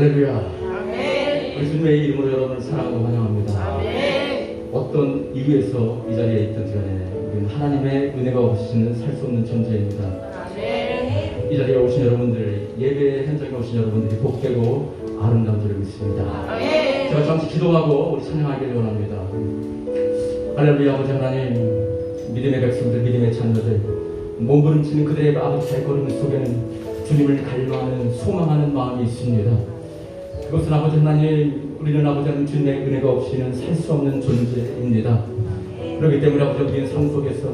할렐루야. 아멘. 우리 주님의 이름으로 여러분을 사랑하고 환영합니다. 아멘. 어떤 이유에서 이 자리에 있든지 간에 우리는 하나님의 은혜가 없이는 살 수 없는 존재입니다. 아멘. 이 자리에 오신 여러분들, 예배 현장에 오신 여러분들이 복되고 아름다운 줄을 믿습니다. 아멘. 제가 잠시 기도하고 우리 찬양하기를 원합니다. 할렐루야. 아버지 하나님, 믿음의 백성들, 믿음의 자녀들, 몸부림치는 그들의 아버지 발걸음 속에는 주님을 갈망하는 소망하는 마음이 있습니다. 그것은 아버지 하나님, 우리는 아버지 하나님 주님의 은혜가 없이는 살 수 없는 존재입니다. 그렇기 때문에 아버지 우리는 삶 속에서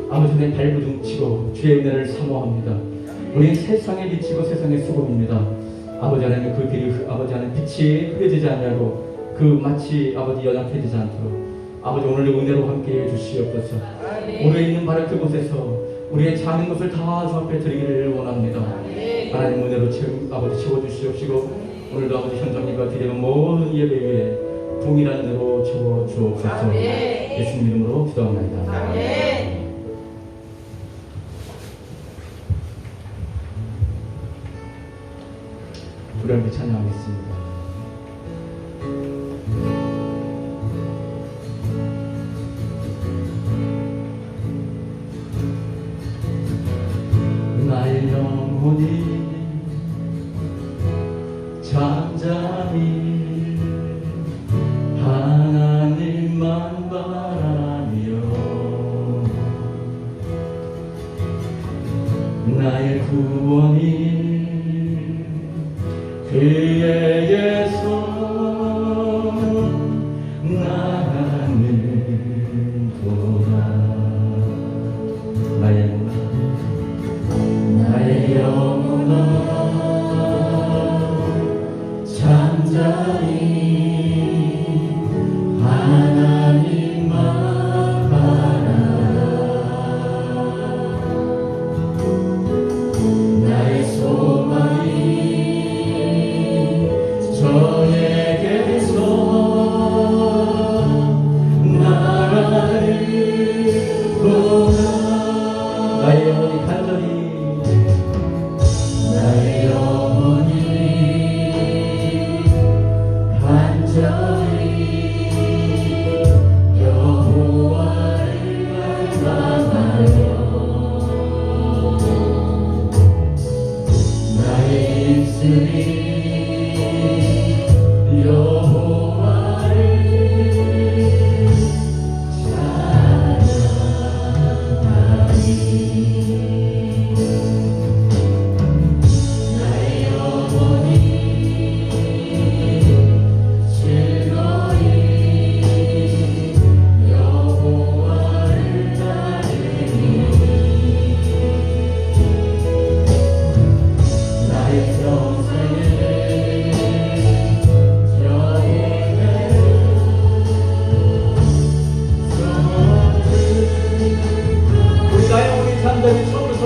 아버지 하나님 발부둥치고 주의 은혜를 사모합니다. 우리는 세상에 비치고 세상의 수고입니다. 아버지 하나님 그 길이 아버지 하나님 빛이 흐려지지 않냐고 그 마치 아버지 연약해지지 않도록 아버지 오늘의 은혜로 함께해 주시옵소서. 오래 있는 바로 그곳에서 우리의 작은 것을 다 주 앞에 드리기를 원합니다. 하나님 은혜로 아버지 채워주시옵시고 오늘도 아버지 현장님과 드리는 모든 예배 위에 동일한 은혜로 채워주옵소서. 예수님 이름으로 기도합니다. 아멘. 우리 함께 찬양하겠습니다. 나의 영혼이 잠잠히 하나님만 바라며 나의 구원이 그에게서 나가는도다. 나의 영혼아 잠잠히 하나님만 바라라. 나의 소망이 저에게서 나가는도다. 나의 영혼이 간절히 나의 영혼이 간절히 여호와를 갈망하며 나의 입술이 여호와를 찬양하리. 나의 영혼이 즐거이 여호와를 따르니 나의 평생을 우리 나의 영혼이 잠잠히 서면서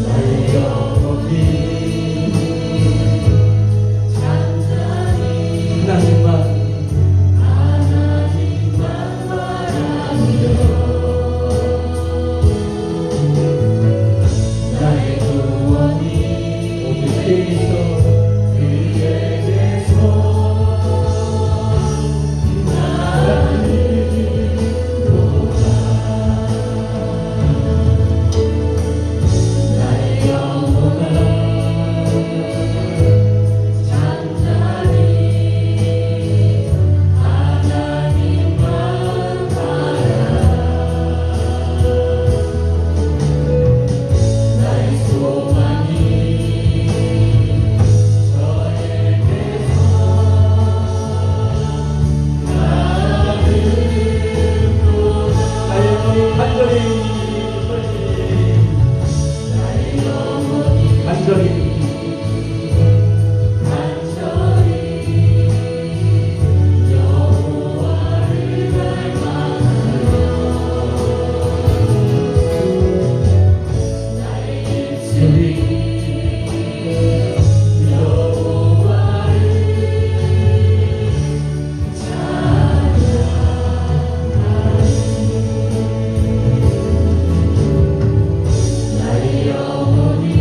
나의 영혼이 잠잠히 하나님만 바라며 나의 구원이 오직 그리스도 그에게서 나의 영혼아 잠잠히 하나님만 바라라. 나의 소망이 저에게서 나가는도다. 나의 영혼이 간절히 나의 영혼이 간절히 여호와를 갈망하며 나의 입술이 여호와를 찬양하리. 나의 영혼이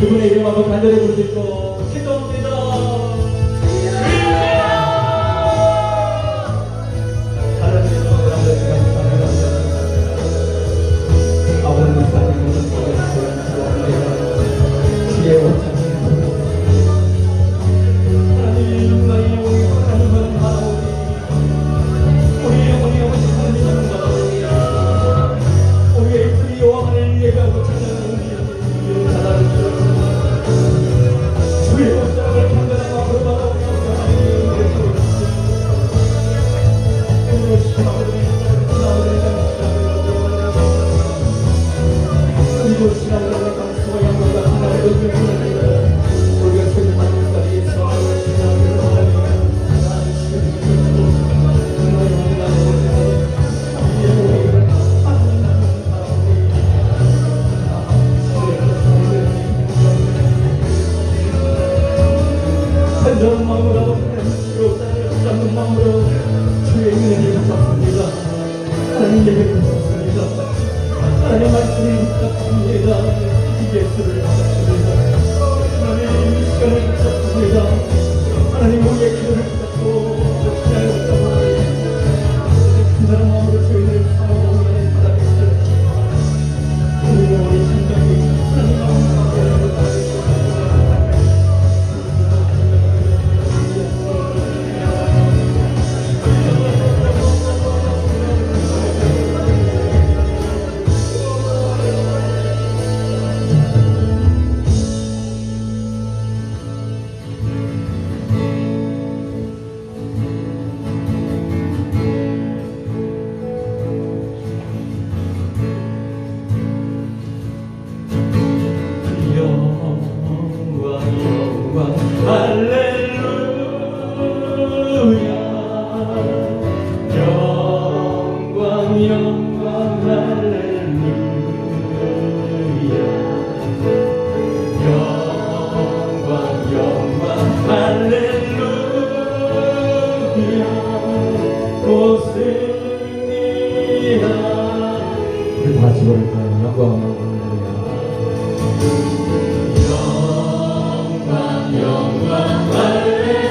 그분의 이름 한번 간절히 부르짖고 기도합니다. 아버지 사랑하는 지혜와 하나님 나의 영혼이 하나님은 하나오니 우리 영혼이 아버지 하나님은 하나오니 우리의 그 여호와를 예배하고 찬양하는 우리의 나라를 주의 옷장을 간단한 마음으로 바라보며 하나님을 외쳐보겠습니다. 오늘 시간을 이곳 시간을 감수와 양보가 하나를 얻으며 우리가 소유하는 자리에 서하는 시간을 하나님 간절한 마음으로 하나님으로 따르는 마음으로 주의 은혜를 받습니다. 하나님 예배를 받습니다. 하나님 말씀을 받습니다. 예수를 받습니다. 하나님 이 시간을 받습니다. 하나님 우리의 기도를 받고 찬양을 받고 간절한 마음으로 주의 은혜를 사모하는 받아주시옵소서. 우리 영혼의 심장이 하나님 마음을 받습니다. 영광 할렐루야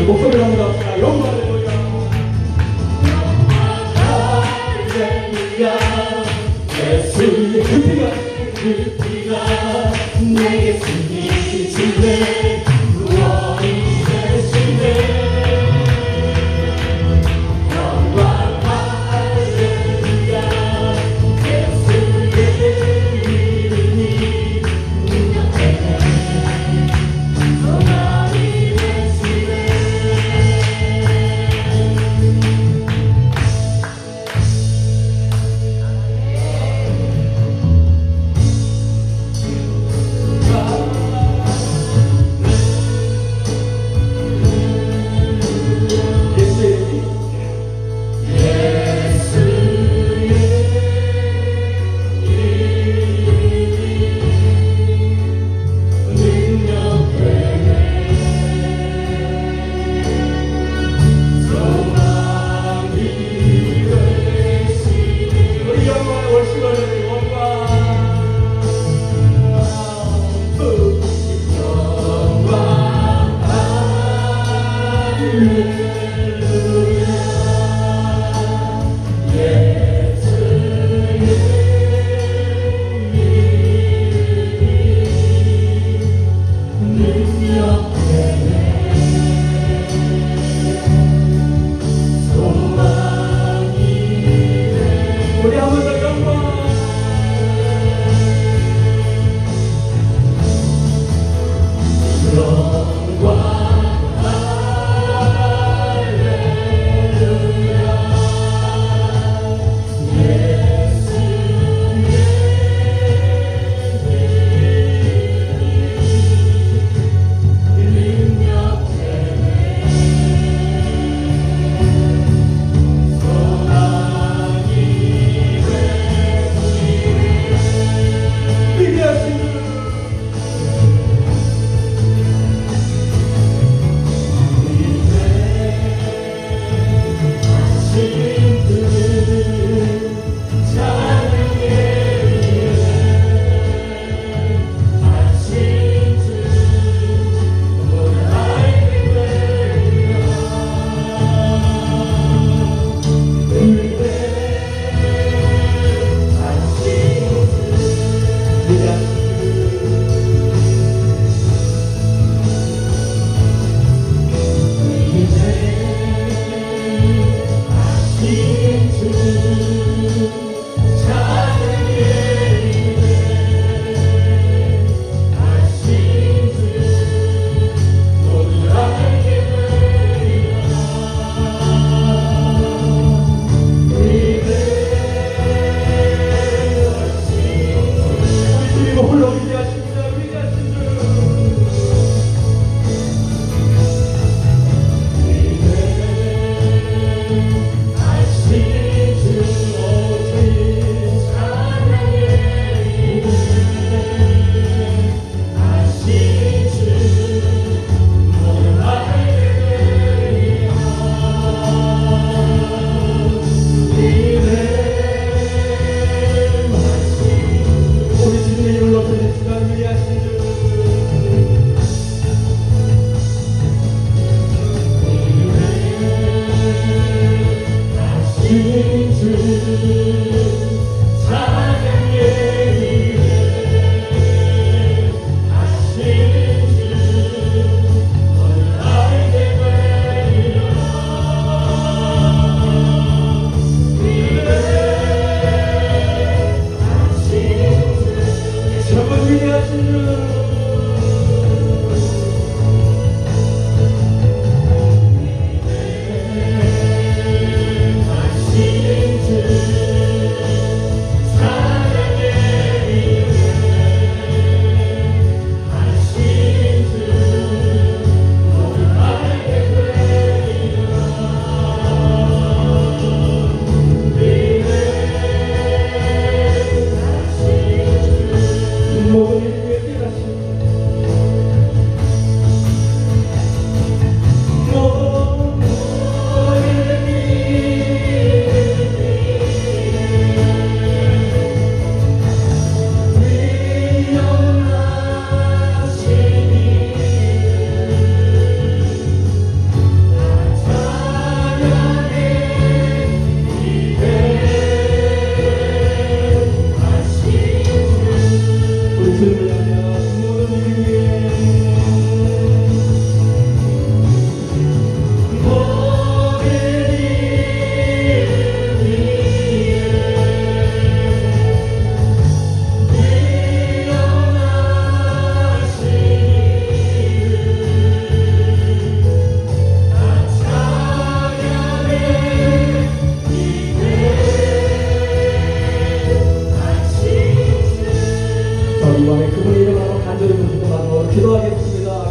목소리를 한번 합시다. 영광 할렐루야. 예수의 그 피가 내게 승리 주네 구원이 되시네 영광 할렐루야 예수의 이름이 능력해 소망이 되시네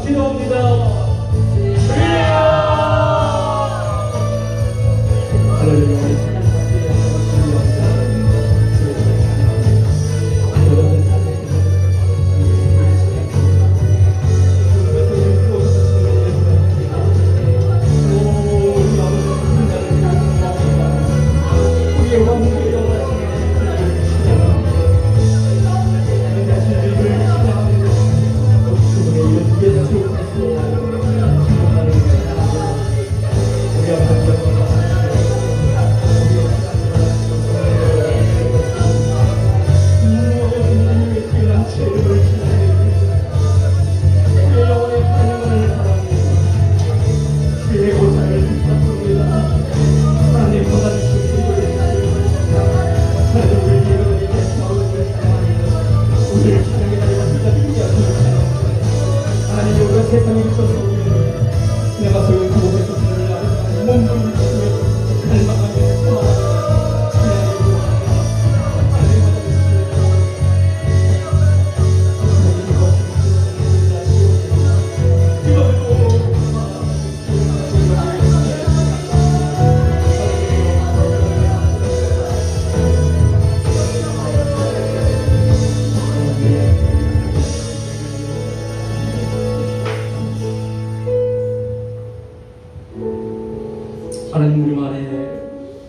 기도합니다. 할렐루야. 세상에 있어서 내가 소용 그곳에서 그를 몸을 미치며 갈망하며 하나님 우리만의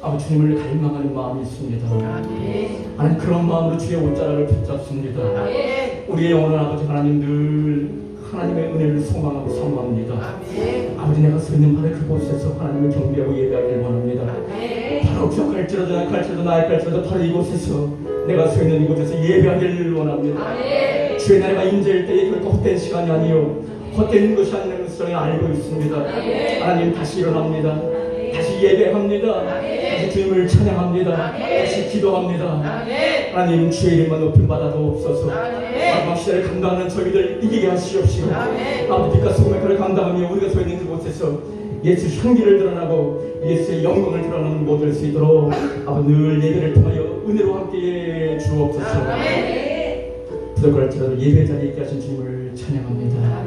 아버지님을 갈망하는 마음이 있습니다. 하나님 그런 마음으로 주의 옷자락을 붙잡습니다. 우리의 영원한 아버지 하나님 늘 하나님의 은혜를 소망하고 사모합니다. 아버지 내가 서 있는 바로 그곳에서 하나님을 경배하고 예배하길 원합니다. 바로 저 갈지라도 나의 갈지라도 바로 이곳에서 내가 서 있는 이곳에서 예배하길 원합니다. 주의 나라가 임재일 때에 결코 헛된 시간이 아니요 헛된 것이 아니라는 것을 저는 알고 있습니다. 하나님 다시 일어납니다. 다시 예배합니다. 다시 주님을 찬양합니다. 다시 기도합니다. 하나님 주의 이름만 높임 받아도 없어서 마지막 시대를 감당하는 저희들 이기게 하시옵시고 아버지 빛과 소금의 칼을 감당하며 우리가 서 있는 그곳에서 예수 향기를 드러나고 예수의 영광을 드러나는 모델 수 있도록 아버지 늘 예배를 통하여 은혜로 함께 주옵소서. 부족할지라도 예배 자리에 있게 하신 주님을 찬양합니다.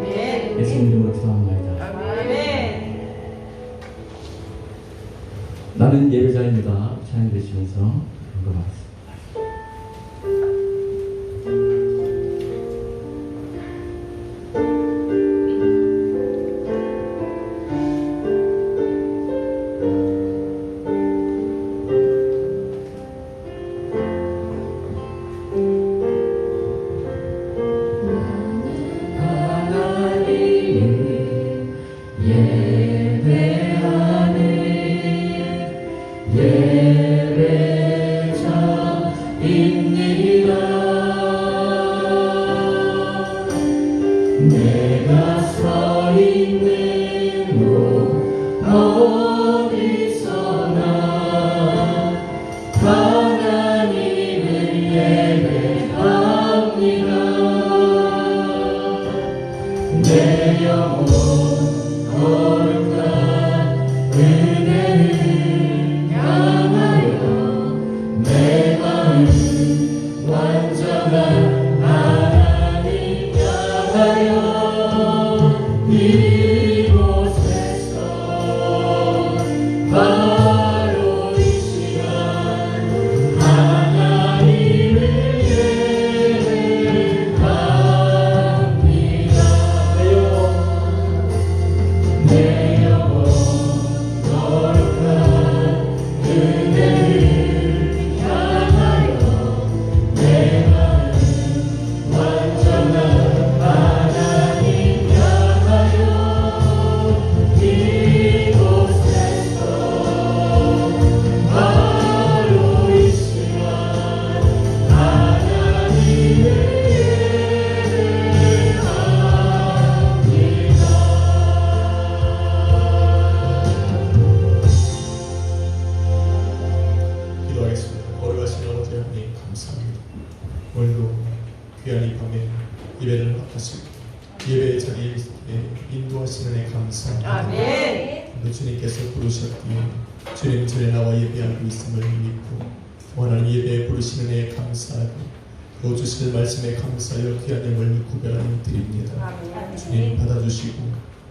예수님 이름으로 기도합니다. 나는 예배자입니다. 찬양 되시면서 감동하겠습니다. 내가 서 있는 곳 어디서나 하나님을 예배합니다. 내 영혼 거룩한 은혜를 향하여 내 마음 완전한 하나님 향하여 이곳에서 바로 이 시간 하나님을 예배합니다. 내 영혼 거룩한 은혜를 향하여 내 마음 완전한 하나님 향하여 이곳에서 바로 이 시간 하나님을 기도하겠습니다. 거룩하신 아버지 하나님 감사합니다. 오늘도 귀한 이 밤에 예배를 합하시고 예배의 자리에 인도하시는 애 감사합니다. 오늘 주님께서 부르셨기에 주님 전에 나와 예배하고 있음을 믿고 원하는 예배에 부르시는 애 감사하고 또 주실 말씀에 감사하여 귀한 예물 구별하여 드립니다. 주님 받아주시고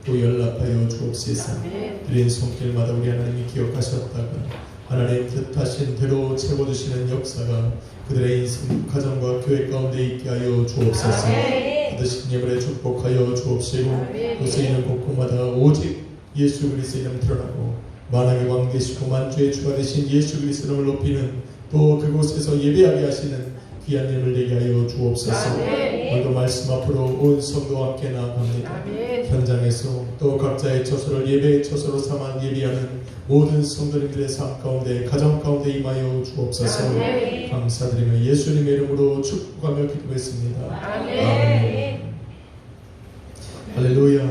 또 연락하여 주옵소서. 드린 손길마다 우리 하나님이 기억하셨다가 하나님 뜻하신 대로 채워주시는 역사가 그들의 인생, 가정과 교회 가운데 있게 하여 주옵소서. 받으신 예물에 축복하여 주옵시고 또 쓰이는 곳곳마다 오직 예수 그리스도의 이름 드러나고 만왕의 왕 되시고 만주의 주가 되신 예수 그리스도의 이름을 높이는 또 그곳에서 예배하게 하시는 귀한 예물 되게 하여 주옵소서. 오늘도 말씀 앞으로 온 성도와 함께 나아갑니다. 현장에서 또 각자의 처소를 예배의 처소로 삼아 예배하는 모든 성도님들의 삶 가운데 가정 가운데 임하여 주옵소서. 감사드리며 예수님의 이름으로 축복하며 기도했습니다. 아멘. 할렐루야.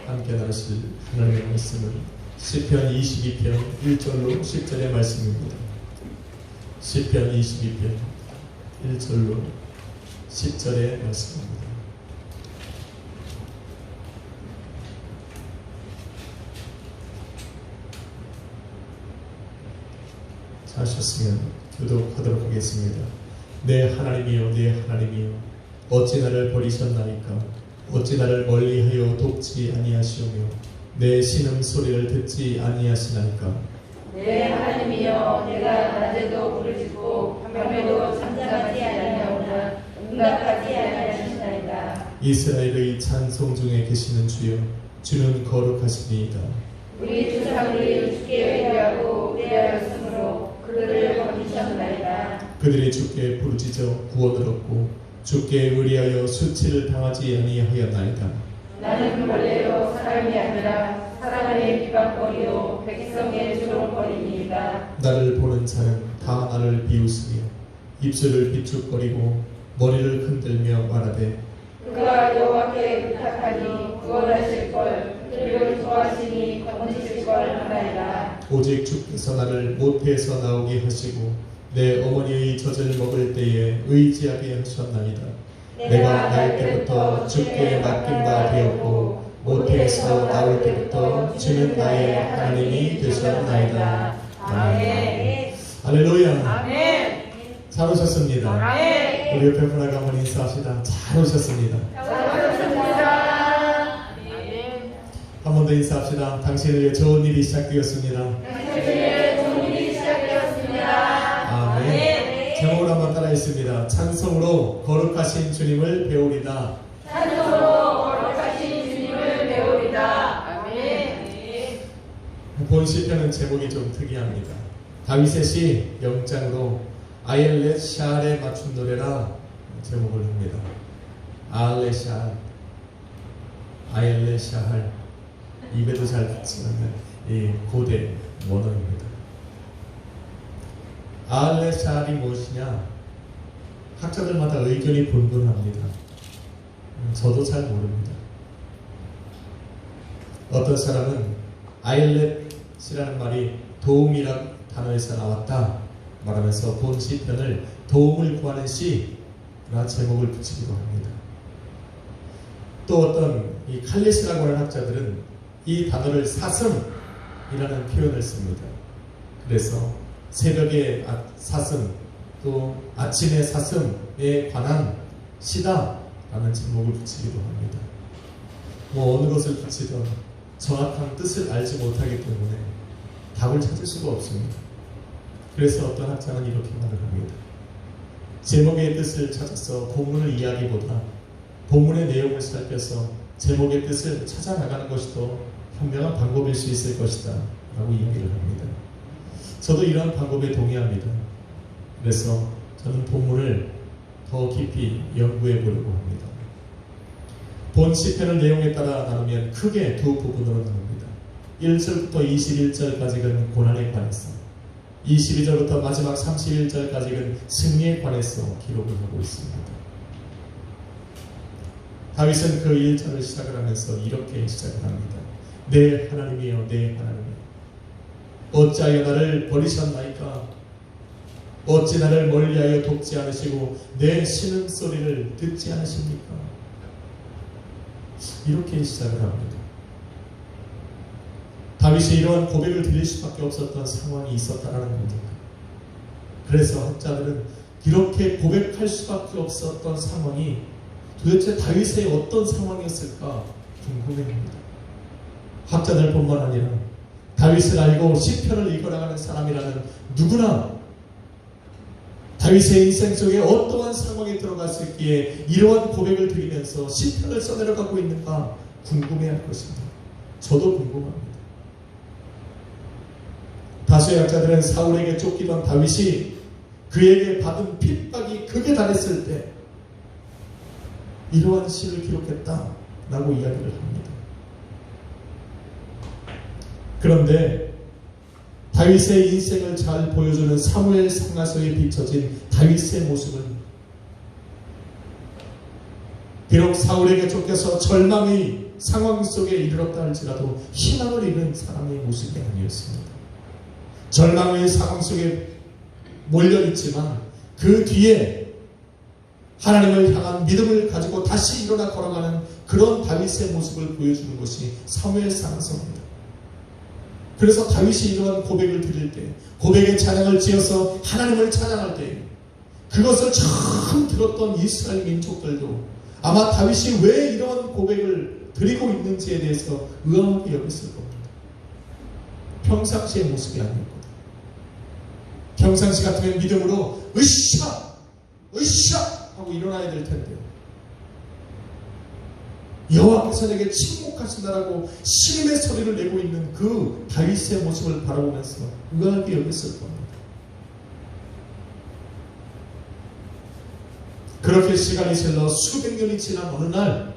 함께 나누실 하나님의 말씀은 시편 22편 1절로 10절의 말씀입니다. 시편 22편 1절로 10절의 말씀입니다. 하셨으면 교독하도록 하겠습니다. 내 하나님이여 내 하나님이여 어찌 나를 버리셨나이까. 어찌 나를 멀리하여 돕지 아니하시오며 내 신음소리를 듣지 아니하시나이까. 내 하나님이여 내가 낮에도 부르짖고 밤에도 잠잠하지 아니하오나 응답하지 아니하시나이다. 이스라엘의 찬송 중에 계시는 주여 주는 거룩하시니이다. 우리 조상들이 주께 의뢰하고 의뢰하였으므로 그들을 버리셨나이다. 그들이 주께 부르짖어 구원을 얻고 주께 의뢰하여 수치를 당하지 아니하였나이다. 나는 원래로 사람이 아니라 사람의 비방거리요 백성의 조롱거리니이다. 나를 보는 자는 다 나를 비웃으며 입술을 비축거리고 머리를 흔들며 말하되 그가 여호와께 부탁하니 구원하실 걸 그를 좋아하시니 건지실 걸 하나이다. 오직 주께서 나를 모태에서 나오게 하시고 내 어머니의 젖을 먹을 때에 의지하게 하셨나이다. 내가 날 때부터 주께 맡긴 바 되었고 모태에서 나올 때부터 주는 나의 하나님이 되셨나이다. 아멘. 할렐루야. 아멘. 잘 오셨습니다. 아멘. 우리 옆에 분하고 한번 인사합시다. 잘 오셨습니다. 잘하셨습니다. 아멘. 한 번 더 인사합시다. 당신을 위해 좋은 일이 시작되었습니다. 당신의 좋은 일이 시작되었습니다. 아멘. 제목을 한번 따라 했습니다. 찬송으로 거룩하신 주님을 배우리다. 찬송으로 거룩하신 주님을 배우리다. 아멘. 본 시편은 제목이 좀 특이합니다. 다윗의 0장으로 아엘렛 샤알에 맞춘 노래라 제목을 합니다. 아엘렛 샤알, 아엘렛 샤알. 입에도 잘 듣지만 이 고대 원어입니다. 아엘렛 샤알이 무엇이냐? 학자들마다 의견이 분분합니다. 저도 잘 모릅니다. 어떤 사람은 아엘렛이라는 말이 도움이라는 단어에서 나왔다 말하면서 본 시편을 도움을 구하는 시라 제목을 붙이기도 합니다. 또 어떤 이 칼레스라고 하는 학자들은 이 단어를 사슴이라는 표현을 씁니다. 그래서 새벽의 사슴 또 아침의 사슴에 관한 시다라는 제목을 붙이기도 합니다. 뭐 어느 것을 붙이든 정확한 뜻을 알지 못하기 때문에 답을 찾을 수가 없습니다. 그래서 어떤 학자는 이렇게 말을 합니다. 제목의 뜻을 찾아서 본문을 이해하기보다 본문의 내용을 살펴서 제목의 뜻을 찾아나가는 것이 더 현명한 방법일 수 있을 것이다 라고 이야기를 합니다. 저도 이러한 방법에 동의합니다. 그래서 저는 본문을 더 깊이 연구해 보려고 합니다. 본 시편의 내용에 따라 나누면 크게 두 부분으로 나눕니다. 1절부터 21절까지는 고난에 관해서 22절부터 마지막 31절까지는 승리에 관해서 기록을 하고 있습니다. 다윗은 그 1절을 시작을 하면서 이렇게 시작을 합니다. 내 하나님이여 내 하나님이여 어찌하여 나를 버리셨나이까. 어찌 나를 멀리하여 돕지 않으시고 내 신음소리를 듣지 않으십니까. 이렇게 시작을 합니다. 다윗이 이러한 고백을 드릴 수밖에 없었던 상황이 있었다는 겁니다. 그래서 학자들은 이렇게 고백할 수밖에 없었던 상황이 도대체 다윗의 어떤 상황이었을까 궁금해합니다. 학자들뿐만 아니라 다윗을 알고 시편을 읽어나가는 사람이라는 누구나 다윗의 인생 속에 어떠한 상황에 들어갔을기에 이러한 고백을 드리면서 시편을 써내려가고 있는가 궁금해할 것입니다. 저도 궁금합니다. 다수의 학자들은 사울에게 쫓기던 다윗이 그에게 받은 핍박이 극에 달했을 때 이러한 시를 기록했다라고 이야기를 합니다. 그런데 다윗의 인생을 잘 보여주는 사무엘 상하서에 비춰진 다윗의 모습은 비록 사울에게 쫓겨서 절망의 상황 속에 이르렀다 할지라도 희망을 잃은 사람의 모습이 아니었습니다. 절망의 상황 속에 몰려있지만 그 뒤에 하나님을 향한 믿음을 가지고 다시 일어나 걸어가는 그런 다윗의 모습을 보여주는 것이 사무엘 상하서입니다. 그래서 다윗이 이러한 고백을 드릴 때, 고백의 찬양을 지어서 하나님을 찬양할 때 그것을 처음 들었던 이스라엘 민족들도 아마 다윗이 왜 이러한 고백을 드리고 있는지에 대해서 의아하게 여겼을 겁니다. 평상시의 모습이 아니었거든요. 평상시 같으면 믿음으로 으쌰! 으쌰! 하고 일어나야 될 텐데요. 여호와께서 내게 침묵하신다라고 신음의 소리를 내고 있는 그 다윗의 모습을 바라보면서 의아하게 여겼을 겁니다. 그렇게 시간이 흘러 수백 년이 지난 어느 날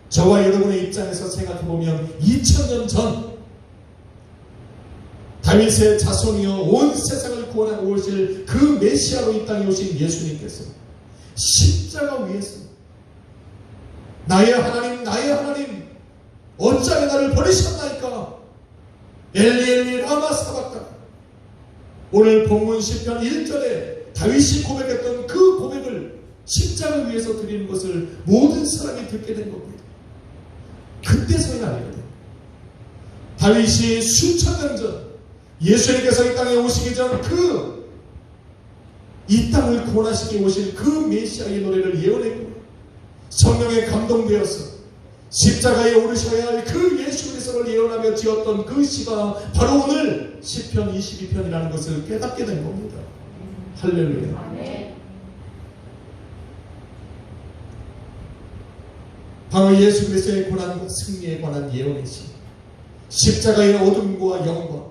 저와 여러분의 입장에서 생각해보면 2000년 전 다윗의 자손이여 온 세상을 구원하고 오실 그 메시아로 이 땅에 오신 예수님께서 십자가 위에서 나의 하나님 나의 하나님 어찌하여 나를 버리셨나이까 엘리 엘리 라마 사박다. 오늘 본문 시편 1절에 다윗이 고백했던 그 고백을 십자가 위에서 드리는 것을 모든 사람이 듣게 된 겁니다. 그때서야 아니거든요. 다윗이 수천 년 전 예수님께서 이 땅에 오시기 전 이 땅을 구원하시기 오신 그 메시아의 노래를 예언했고 성령에 감동되어서 십자가에 오르셔야 할 그 예수 그리스도를 예언하며 지었던 그 시가 바로 오늘 시편 22편이라는 것을 깨닫게 된 겁니다. 할렐루야. 바로 예수 그리스도의 고난과 승리에 관한 예언의 시, 십자가의 어둠과 영광,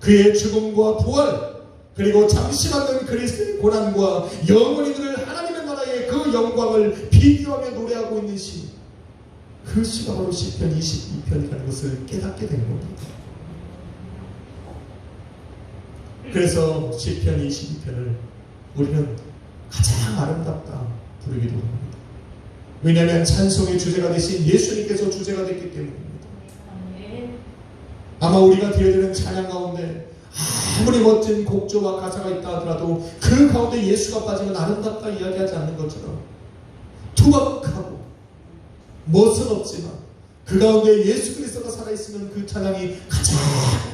그의 죽음과 부활, 그리고 잠시 받는 그리스도의 고난과 영원히 그를 하나님의 나라의 그 영광을 비교하며 노래하고 있는 시, 그 시가 바로 시편 22편이라는 것을 깨닫게 된 겁니다. 그래서 시편 22편을 우리는 가장 아름답다 부르기도 합니다. 왜냐하면 찬송의 주제가 되신 예수님께서 주제가 됐기 때문입니다. 아마 우리가 드려지는 찬양 가운데 아무리 멋진 곡조와 가사가 있다 하더라도 그 가운데 예수가 빠지면 아름답다 이야기하지 않는 것처럼 투박하고 멋은 없지만 그 가운데 예수 그리스도가 살아있으면 그 찬양이 가장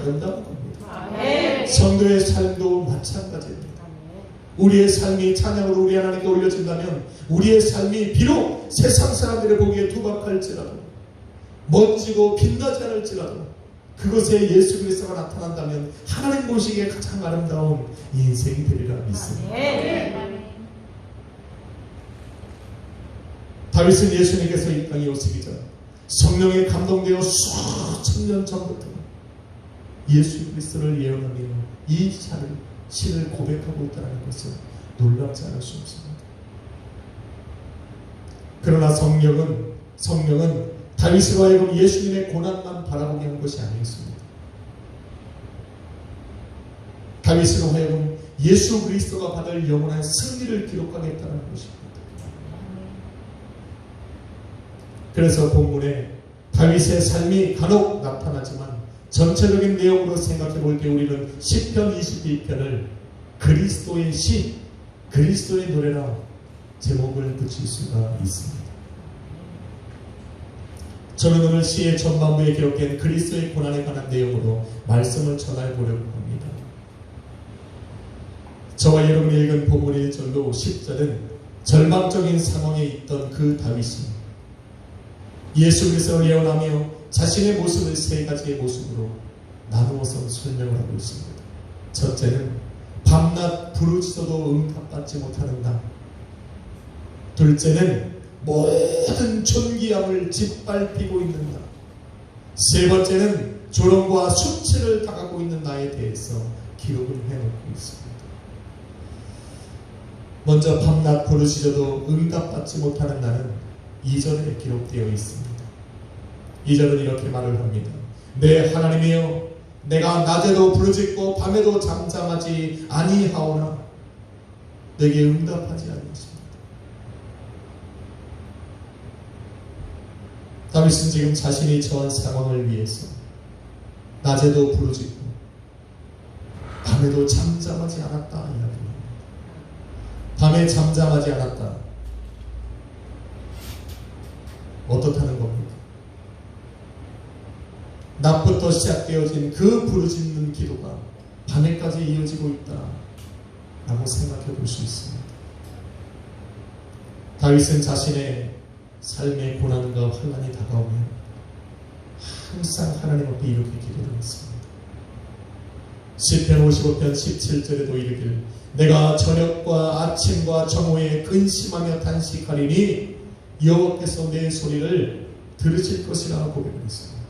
아름다운 겁니다. 성도의 삶도 마찬가지입니다. 우리의 삶이 찬양으로 우리 하나님께 올려진다면 우리의 삶이 비록 세상 사람들의 보기에 투박할지라도 멋지고 빛나지 않을지라도 그것에 예수 그리스도가 나타난다면 하나님 보시기에 가장 아름다운 인생이 되리라 믿습니다. 다윗은 예수님께서 이 땅에 오시기 전 성령에 감동되어 수천 년 전부터 예수 그리스도를 예언하며 이 시를 고백하고 있다는 것을 놀랍지 않을 수 없습니다. 그러나 성령은 다윗으로 하여금 예수님의 고난만 바라보게 한 것이 아니었습니다. 다윗으로 하여금 예수 그리스도가 받을 영원한 승리를 기록하겠다는 것입니다. 그래서 본문에 다윗의 삶이 간혹 나타나지만 전체적인 내용으로 생각해 볼 때 우리는 시편 22편을 그리스도의 시, 그리스도의 노래라 제목을 붙일 수가 있습니다. 저는 오늘 시의 전반부에 기록된 그리스도의 고난에 관한 내용으로 말씀을 전해 보려고 합니다. 저와 여러분이 읽은 본문 1절로 10절은 절망적인 상황에 있던 그 다윗이 예수께서 예언하며 자신의 모습을 세 가지의 모습으로 나누어서 설명을 하고 있습니다. 첫째는 밤낮 부르짖어도 응답받지 못하는 나. 둘째는 모든 존귀함을 짓밟히고 있는 나. 세 번째는 조롱과 수치를 당하고 있는 나에 대해서 기록을 해놓고 있습니다. 먼저 밤낮 부르짖어도 응답받지 못하는 나는 2절에 기록되어 있습니다. 2절은 이렇게 말을 합니다. 내 하나님이여, 내가 낮에도 부르짖고 밤에도 잠잠하지 아니하오나 내게 응답하지 않으십니다. 다윗은 지금 자신이 처한 상황을 위해서 낮에도 부르짖고 밤에도 잠잠하지 않았다 이야기합니다. 밤에 잠잠하지 않았다. 어떻다는 겁니까? 낮부터 시작되어진 그 부르짖는 기도가 밤에까지 이어지고 있다 라고 생각해 볼 수 있습니다. 다윗은 자신의 삶의 고난과 환난이 다가오면 항상 하나님 앞에 이렇게 기도를 했습니다. 시편 55편 17절에도 이르기를 내가 저녁과 아침과 정오에 근심하며 단식하리니 여호와께서 내 소리를 들으실 것이라 고백했습니다.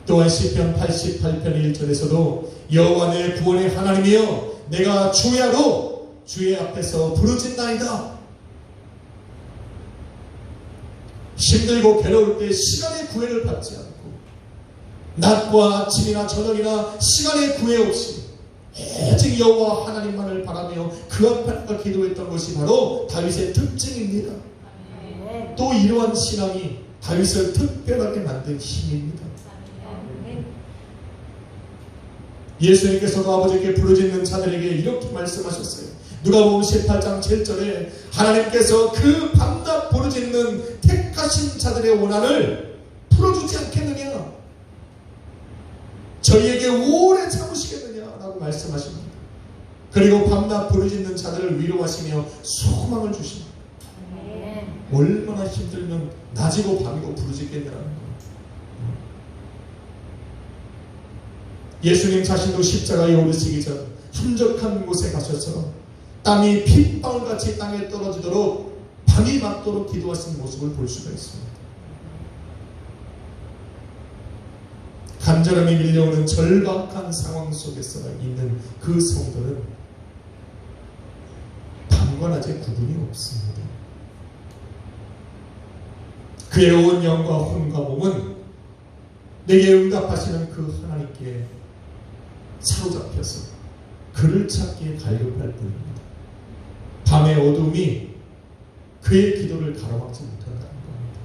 또한 시편 88편 1절에서도 여호와 내 구원의 하나님이여 내가 주야로 주의 앞에서 부르짖나이다. 힘들고 괴로울 때 시간의 구애를 받지 않고 낮과 아침이나 저녁이나 시간의 구애 없이 오직 여호와 하나님만을 바라며 그 앞에 기도했던 것이 바로 다윗의 특징입니다. 또 이러한 신앙이 다윗을 특별하게 만든 힘입니다. 예수님께서도 아버지께 부르짖는 자들에게 이렇게 말씀하셨어요. 누가복음 18장 7절에 하나님께서 그 밤낮 부르짖는 택하신 자들의 원한을 풀어주지 않겠느냐, 저희에게 오래 참으시겠느냐라고 말씀하십니다. 그리고 밤낮 부르짖는 자들을 위로하시며 소망을 주십니다. 얼마나 힘들면 낮이고 밤이고 부르짖겠냐라는 거예요. 예수님 자신도 십자가에 오르시기 전 한적한 곳에 가셔서 땀이 핏방울같이 땅에 떨어지도록 밤이 맞도록 기도하신 모습을 볼 수가 있습니다. 간절함이 밀려오는 절박한 상황 속에서 있는 그 성도는 밤과 낮의 구분이 없습니다. 그의 온 영과 혼과 몸은 내게 응답하시는 그 하나님께 사로잡혀서 그를 찾기에 갈급할 뿐입니다. 밤의 어둠이 그의 기도를 가로막지 못한다는 겁니다.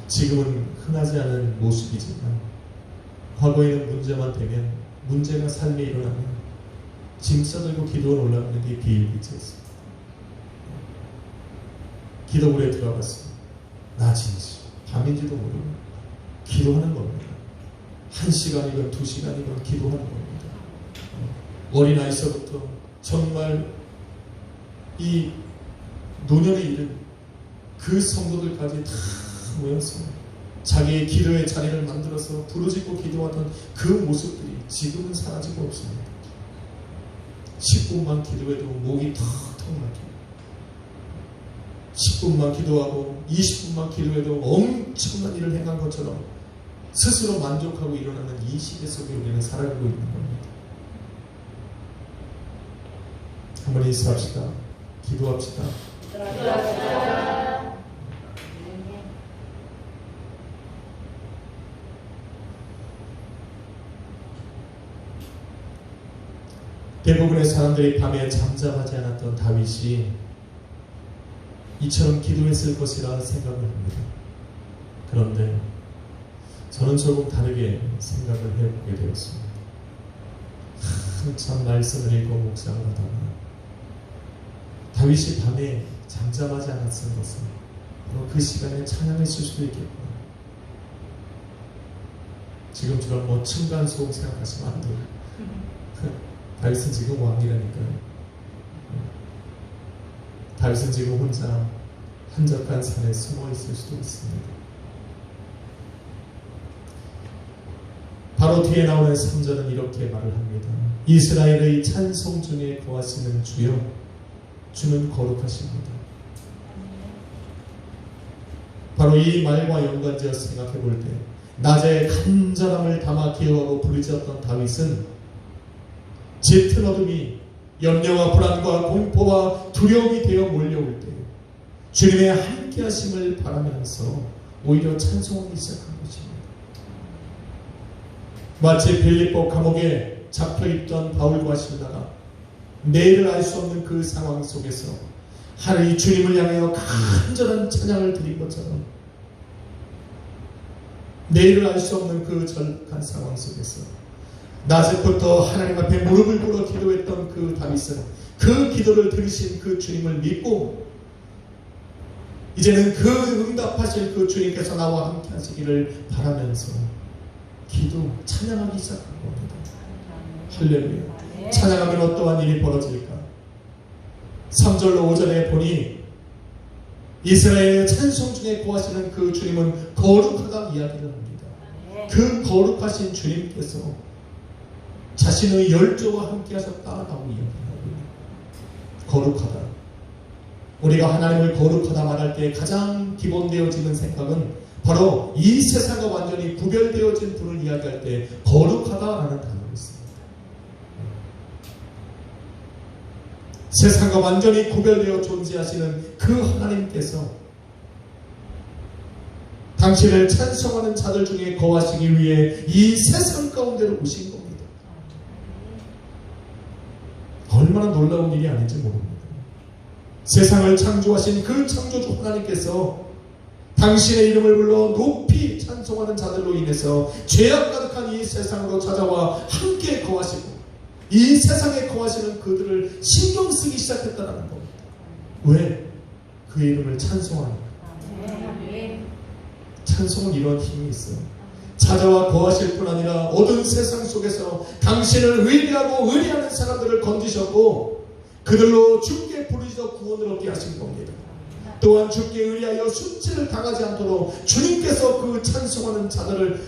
지금은 흔하지 않은 모습이지만 과거에는 문제만 되면, 문제가 삶에 일어나면 짐 싸들고 기도원 올라가는 게 비일비재했습니다. 기도원에 들어갔습니다. 낮인지 밤인지도 모르고 기도하는 겁니다. 1시간이건 2시간이건 기도하는 겁니다. 어린아이서부터 정말 이 노년에 이른 그 성도들까지 다 모여서 자기의 기도의 자리를 만들어서 부르짖고 기도하던 그 모습들이 지금은 사라지고 없습니다. 10분만 기도해도 목이 턱턱 막혀요. 10분만 기도하고 20분만 기도해도 엄청난 일을 행한 것처럼 스스로 만족하고 일어나는 이 시대 속에 우리는 살아가고 있는 겁니다. 한번 인사합시다. 기도합시다. 대부분의 사람들이 밤에 잠잠하지 않았던 다윗이 이처럼 기도했을 것이라 생각을 합니다. 그런데 저는 조금 다르게 생각을 해보게 되었습니다. 한참 말씀을 읽고 묵상을 하다가 다윗이 밤에 잠잠하지 않았을 것은 그 시간에 찬양했을 수도 있겠구나. 지금처럼 층간소음 생각하시면 안 돼요. 다윗은 지금 왕이라니까요. 다윗은 지금 혼자 한적한 산에 숨어 있을 수도 있습니다. 바로 뒤에 나오는 3절은 이렇게 말을 합니다. 이스라엘의 찬송 중에 거하시는 주여, 주는 거룩하십니다. 바로 이 말과 연관지어 생각해 볼 때 낮에 간절함을 담아 기어하고 부르짖었던 다윗은 짙은 어둠이 염려와 불안과 공포와 두려움이 되어 몰려올 때 주님의 함께하심을 바라면서 오히려 찬송하기 시작한 것입니다. 마치 빌립보 감옥에 잡혀있던 바울과 실라가 내일을 알 수 없는 그 상황 속에서 하나님 주님을 향하여 간절한 찬양을 드린 것처럼 내일을 알 수 없는 그 절박한 상황 속에서 낮에부터 하나님 앞에 무릎을 꿇어 기도했던 그 다윗은 그 기도를 들으신 그 주님을 믿고 이제는 그 응답하실 그 주님께서 나와 함께 하시기를 바라면서 기도, 찬양하기 시작한 겁니다. 할렐루야. 찬양하면 어떠한 일이 벌어질까? 3절로 5절에 보니 이스라엘의 찬송 중에 거하시는 그 주님은 거룩하다 이야기를 합니다. 그 거룩하신 주님께서 자신의 열조와 함께 하셨다라고 이야기합니다. 거룩하다. 우리가 하나님을 거룩하다 말할 때 가장 기본되어지는 생각은 바로 이 세상과 완전히 구별되어진 분을 이야기할 때 거룩하다라는 단어가 있습니다. 세상과 완전히 구별되어 존재하시는 그 하나님께서 당신을 찬송하는 자들 중에 거하시기 위해 이 세상 가운데로 오신 겁니다. 얼마나 놀라운 일이 아닌지 모릅니다. 세상을 창조하신 그 창조주 하나님께서 당신의 이름을 불러 높이 찬송하는 자들로 인해서 죄악 가득한 이 세상으로 찾아와 함께 거하시고 이 세상에 거하시는 그들을 신경 쓰기 시작했다는 겁니다. 왜? 그 이름을 찬송하니까. 찬송은 이런 힘이 있어요. 찾아와 거하실 뿐 아니라 어두운 세상 속에서 당신을 의뢰하고 의뢰하는 사람들을 건지셨고 그들로 주께 부르짖어 구원을 얻게 하신 겁니다. 또한 주께 의뢰하여 순치를 당하지 않도록 주님께서 그 찬송하는 자들을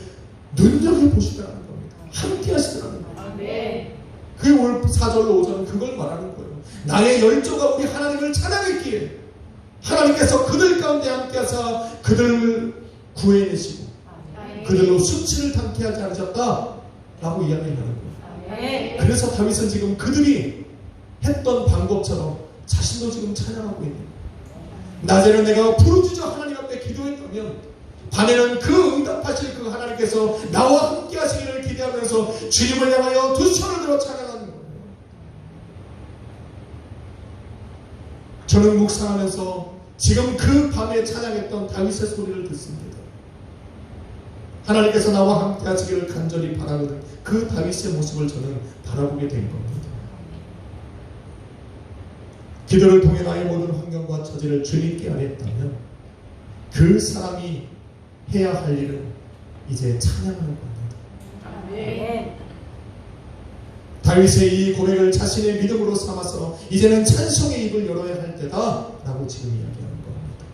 눈여겨보시더라는 겁니다. 함께 하시더라는 겁니다. 그 4절로 5절은 그걸 말하는 거예요. 나의 열조가 우리 하나님을 찬양했기에 하나님께서 그들 가운데 함께 하사 그들을 구해내시고 그들로 수치를 당케 하지 않으셨다라고 이야기를 하는 거예요. 그래서 다윗은 지금 그들이 했던 방법처럼 자신도 지금 찬양하고 있는 거예요. 낮에는 내가 부르짖어 하나님 앞에 기도했다면 밤에는 그 응답하실 그 하나님께서 나와 함께 하시기를 기대하면서 주님을 향하여 두 손을 들어 찬양하는 거예요. 저는 묵상하면서 지금 그 밤에 찬양했던 다윗의 소리를 듣습니다. 하나님께서 나와 함께 하시기를 간절히 바라거든 그 다윗의 모습을 저는 바라보게 된 겁니다. 기도를 통해 나의 모든 환경과 처지를 주님께 아뢰었다면 그 사람이 해야 할 일은 이제 찬양하는 겁니다. 다윗의 이 고백을 자신의 믿음으로 삼아서 이제는 찬송의 입을 열어야 할 때다 라고 지금 이야기하는 겁니다.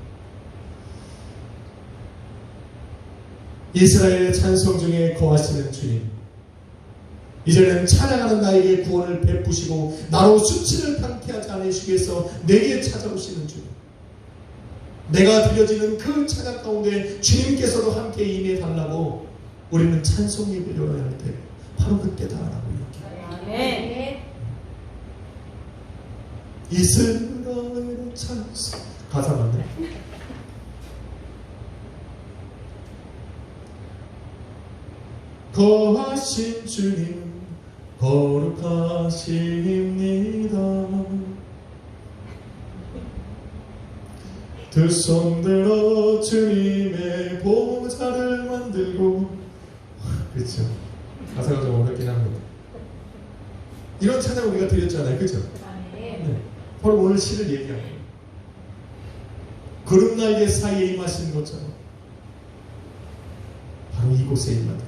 이스라엘의 찬송 중에 거하시는 주님, 이제는 찬양하는 나에게 구원을 베푸시고 나로 수치를 당케 하지 않으시기 위해서 내게 찾아오시는 주님, 내가 드려지는 그 찬양 가운데 주님께서도 함께 임해달라고 우리는 찬송의 입을 열어야 할 때 바로 그때다라고 이야기합니다. 이스라엘의 찬송, 가사 맞네. 거하신 주님 거룩하십니다. 두 손 들어 주님의 보좌를 만들고, 그렇죠. 가사가 좀 어렵긴 합니다. 이런 찬양 우리가 드렸잖아요, 그렇죠? 네. 바로 오늘 시를 얘기하는 거예요. 구름 날개 사이에 임하신 것처럼 바로 이곳에 임하다.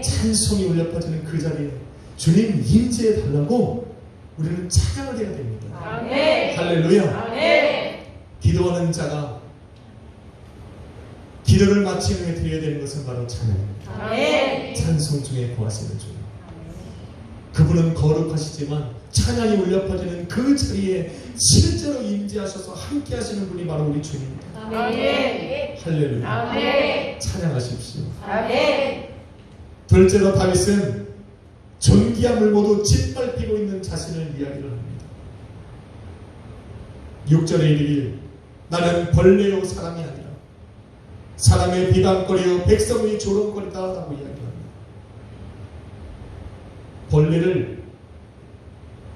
찬송이 울려 퍼지는 그 자리에 주님 임재해 달라고 우리는 찬양을 해야 됩니다. 아멘. 할렐루야. 아멘. 기도하는 자가 기도를 마친 후에 드려야 되는 것은 바로 찬양입니다. 아멘. 찬송 중에 거하시는 주. 그분은 거룩하시지만 찬양이 울려 퍼지는 그 자리에 실제로 임재하셔서 함께 하시는 분이 바로 우리 주님입니다. 아멘. 할렐루야. 아멘. 찬양하십시오. 아멘. 둘째로 다윗은 존귀함을 모두 짓밟히고 있는 자신을 이야기를 합니다. 6절에 이르길 나는 벌레요 사람이 아니라 사람의 비방거리요 백성의 조롱거리다 라고 이야기합니다. 벌레를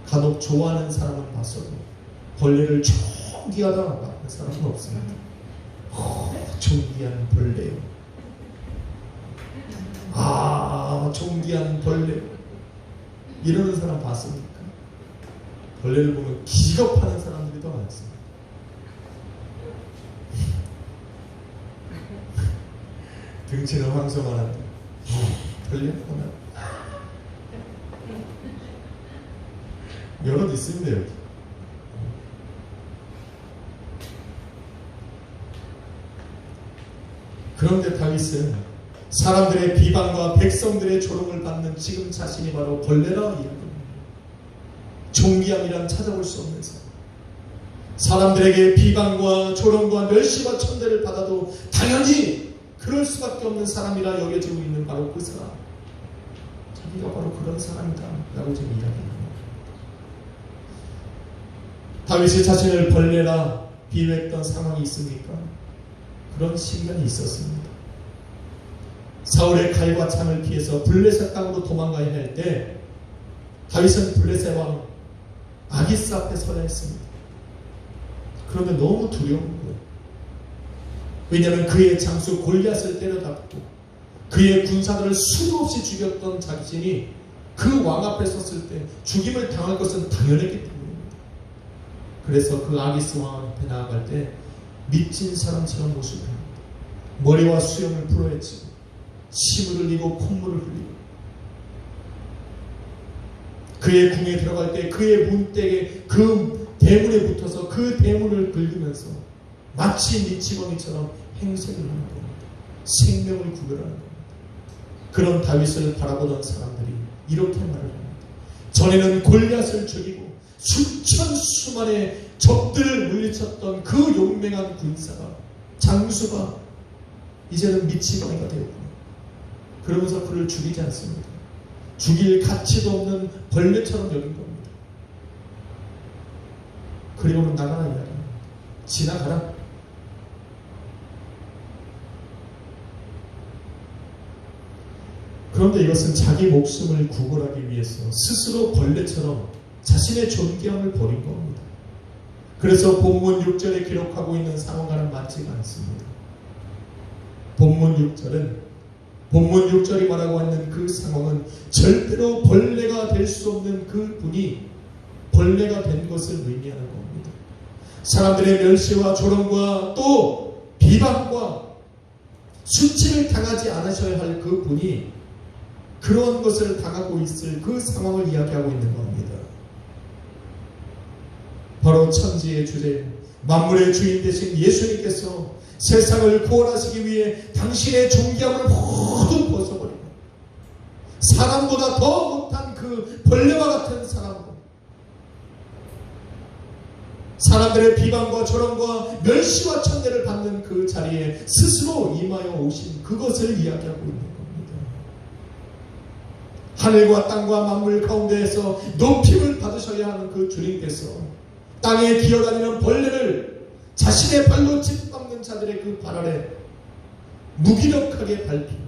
간혹 좋아하는 사람은 봤어도 벌레를 존귀하다 하는 사람은 없습니다. 존귀한 벌레요. 존귀한 벌레. 이러는 사람 봤습니까? 벌레를 보면 기겁하는 사람들이 더 많습니다. 등치는 황송하는데 벌레 하나 여럿 있습니다 여기. 그런데 다윗은 사람들의 비방과 백성들의 조롱을 받는 지금 자신이 바로 벌레라 이야기합니다. 존귀함이란 찾아볼 수 없는 사람들에게 비방과 조롱과 멸시와 천대를 받아도 당연히 그럴 수밖에 없는 사람이라 여겨지고 있는 바로 그 사람. 자기가 바로 그런 사람이다 라고 지금 이야기합니다. 다윗이 자신을 벌레라 비유했던 상황이 있습니까? 그런 시간이 있었습니다. 사울의 칼과 창을 피해서 블레셋 땅으로 도망가야 할 때 다윗은 블레셋 왕 아기스 앞에 서야 했습니다. 그러면 너무 두려운 거예요. 왜냐하면 그의 장수 골리앗을 때려잡고 그의 군사들을 수도 없이 죽였던 자신이 그 왕 앞에 섰을 때 죽임을 당할 것은 당연했기 때문입니다. 그래서 그 아기스 왕 앞에 나아갈 때 미친 사람처럼 모습을 합니다. 머리와 수염을 풀어헤치고 침을 흘리고 콧물을 흘리고 그의 궁에 들어갈 때 그의 문대에 그 대문에 붙어서 그 대문을 긁으면서 마치 미치광이처럼 행색을 하는 겁니다. 생명을 구별하는 겁니다. 그런 다윗을 바라보던 사람들이 이렇게 말을 합니다. 전에는 골리앗을 죽이고 수천 수만의 적들을 물리쳤던 그 용맹한 군사가 장수가 이제는 미치광이가 되었구나. 그러면서 그를 죽이지 않습니다. 죽일 가치도 없는 벌레처럼 여긴 겁니다. 그리고는 나가라 이야기합니다. 지나가라. 그런데 이것은 자기 목숨을 구걸하기 위해서 스스로 벌레처럼 자신의 존귀함을 버린 겁니다. 그래서 본문 6절에 기록하고 있는 상황과는 맞지가 않습니다. 본문 6절이 말하고 있는 그 상황은 절대로 벌레가 될 수 없는 그 분이 벌레가 된 것을 의미하는 겁니다. 사람들의 멸시와 조롱과 또 비방과 수치를 당하지 않으셔야 할 그 분이 그런 것을 당하고 있을 그 상황을 이야기하고 있는 겁니다. 바로 천지의 주제, 만물의 주인 되신 예수님께서 세상을 구원하시기 위해 당신의 존귀함을 모두 벗어버리고 사람보다 더 못한 그 벌레와 같은 사람으로 사람들의 비방과 조롱과 멸시와 천대를 받는 그 자리에 스스로 임하여 오신 그것을 이야기하고 있는 겁니다. 하늘과 땅과 만물 가운데에서 높임을 받으셔야 하는 그 주님께서 땅에 기어다니는 벌레를 자신의 발로 짓밟는 자들의 그 발 아래 무기력하게 밟히는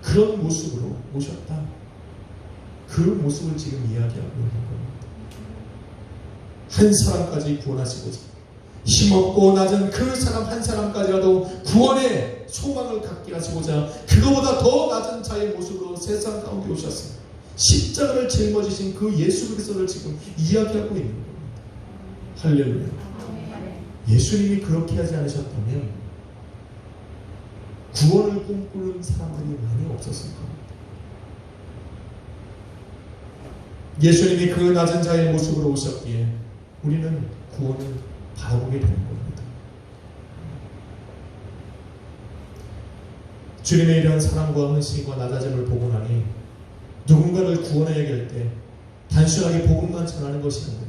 그런 모습으로 오셨다. 그 모습을 지금 이야기하고 있는 겁니다. 한 사람까지 구원하시고자 힘없고 낮은 그 사람 한 사람까지라도 구원의 소망을 갖게 하시고자 그거보다 더 낮은 자의 모습으로 세상 가운데 오셨습니다. 십자가를 짊어지신 그 예수 그리스도를 지금 이야기하고 있는 겁니다. 할렐루야. 예수님이 그렇게 하지 않으셨다면 구원을 꿈꾸는 사람들이 많이 없었을 겁니다. 예수님이 그 낮은 자의 모습으로 오셨기에 우리는 구원을 바라보게 되는 겁니다. 주님의 이러한 사랑과 헌신과 낮아짐을 보고 나니 누군가를 구원해야 할 때 단순하게 복음만 전하는 것이 아니라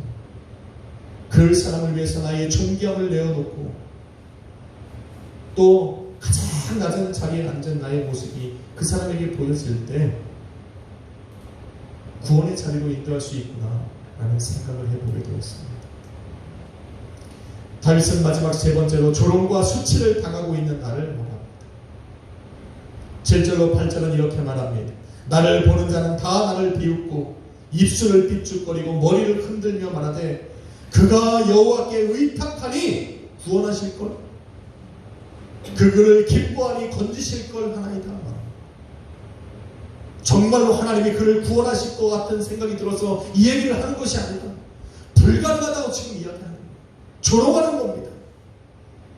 그 사람을 위해서 나의 존귀함을 내어놓고 또 가장 낮은 자리에 앉은 나의 모습이 그 사람에게 보였을 때 구원의 자리로 인도할 수 있구나 라는 생각을 해보게 되었습니다. 다윗은 마지막 세 번째로 조롱과 수치를 당하고 있는 나를 말합니다. 7절로 8절은 이렇게 말합니다. 나를 보는 자는 다 나를 비웃고 입술을 삐죽거리고 머리를 흔들며 말하되 그가 여호와께 의탁하니 구원하실걸 그를 기뻐하니 건지실걸 하나이다. 정말로 하나님이 그를 구원하실 것 같은 생각이 들어서 이 얘기를 하는 것이 아니다. 불가능하다고 지금 이야기하는 겁니다. 조롱하는 겁니다.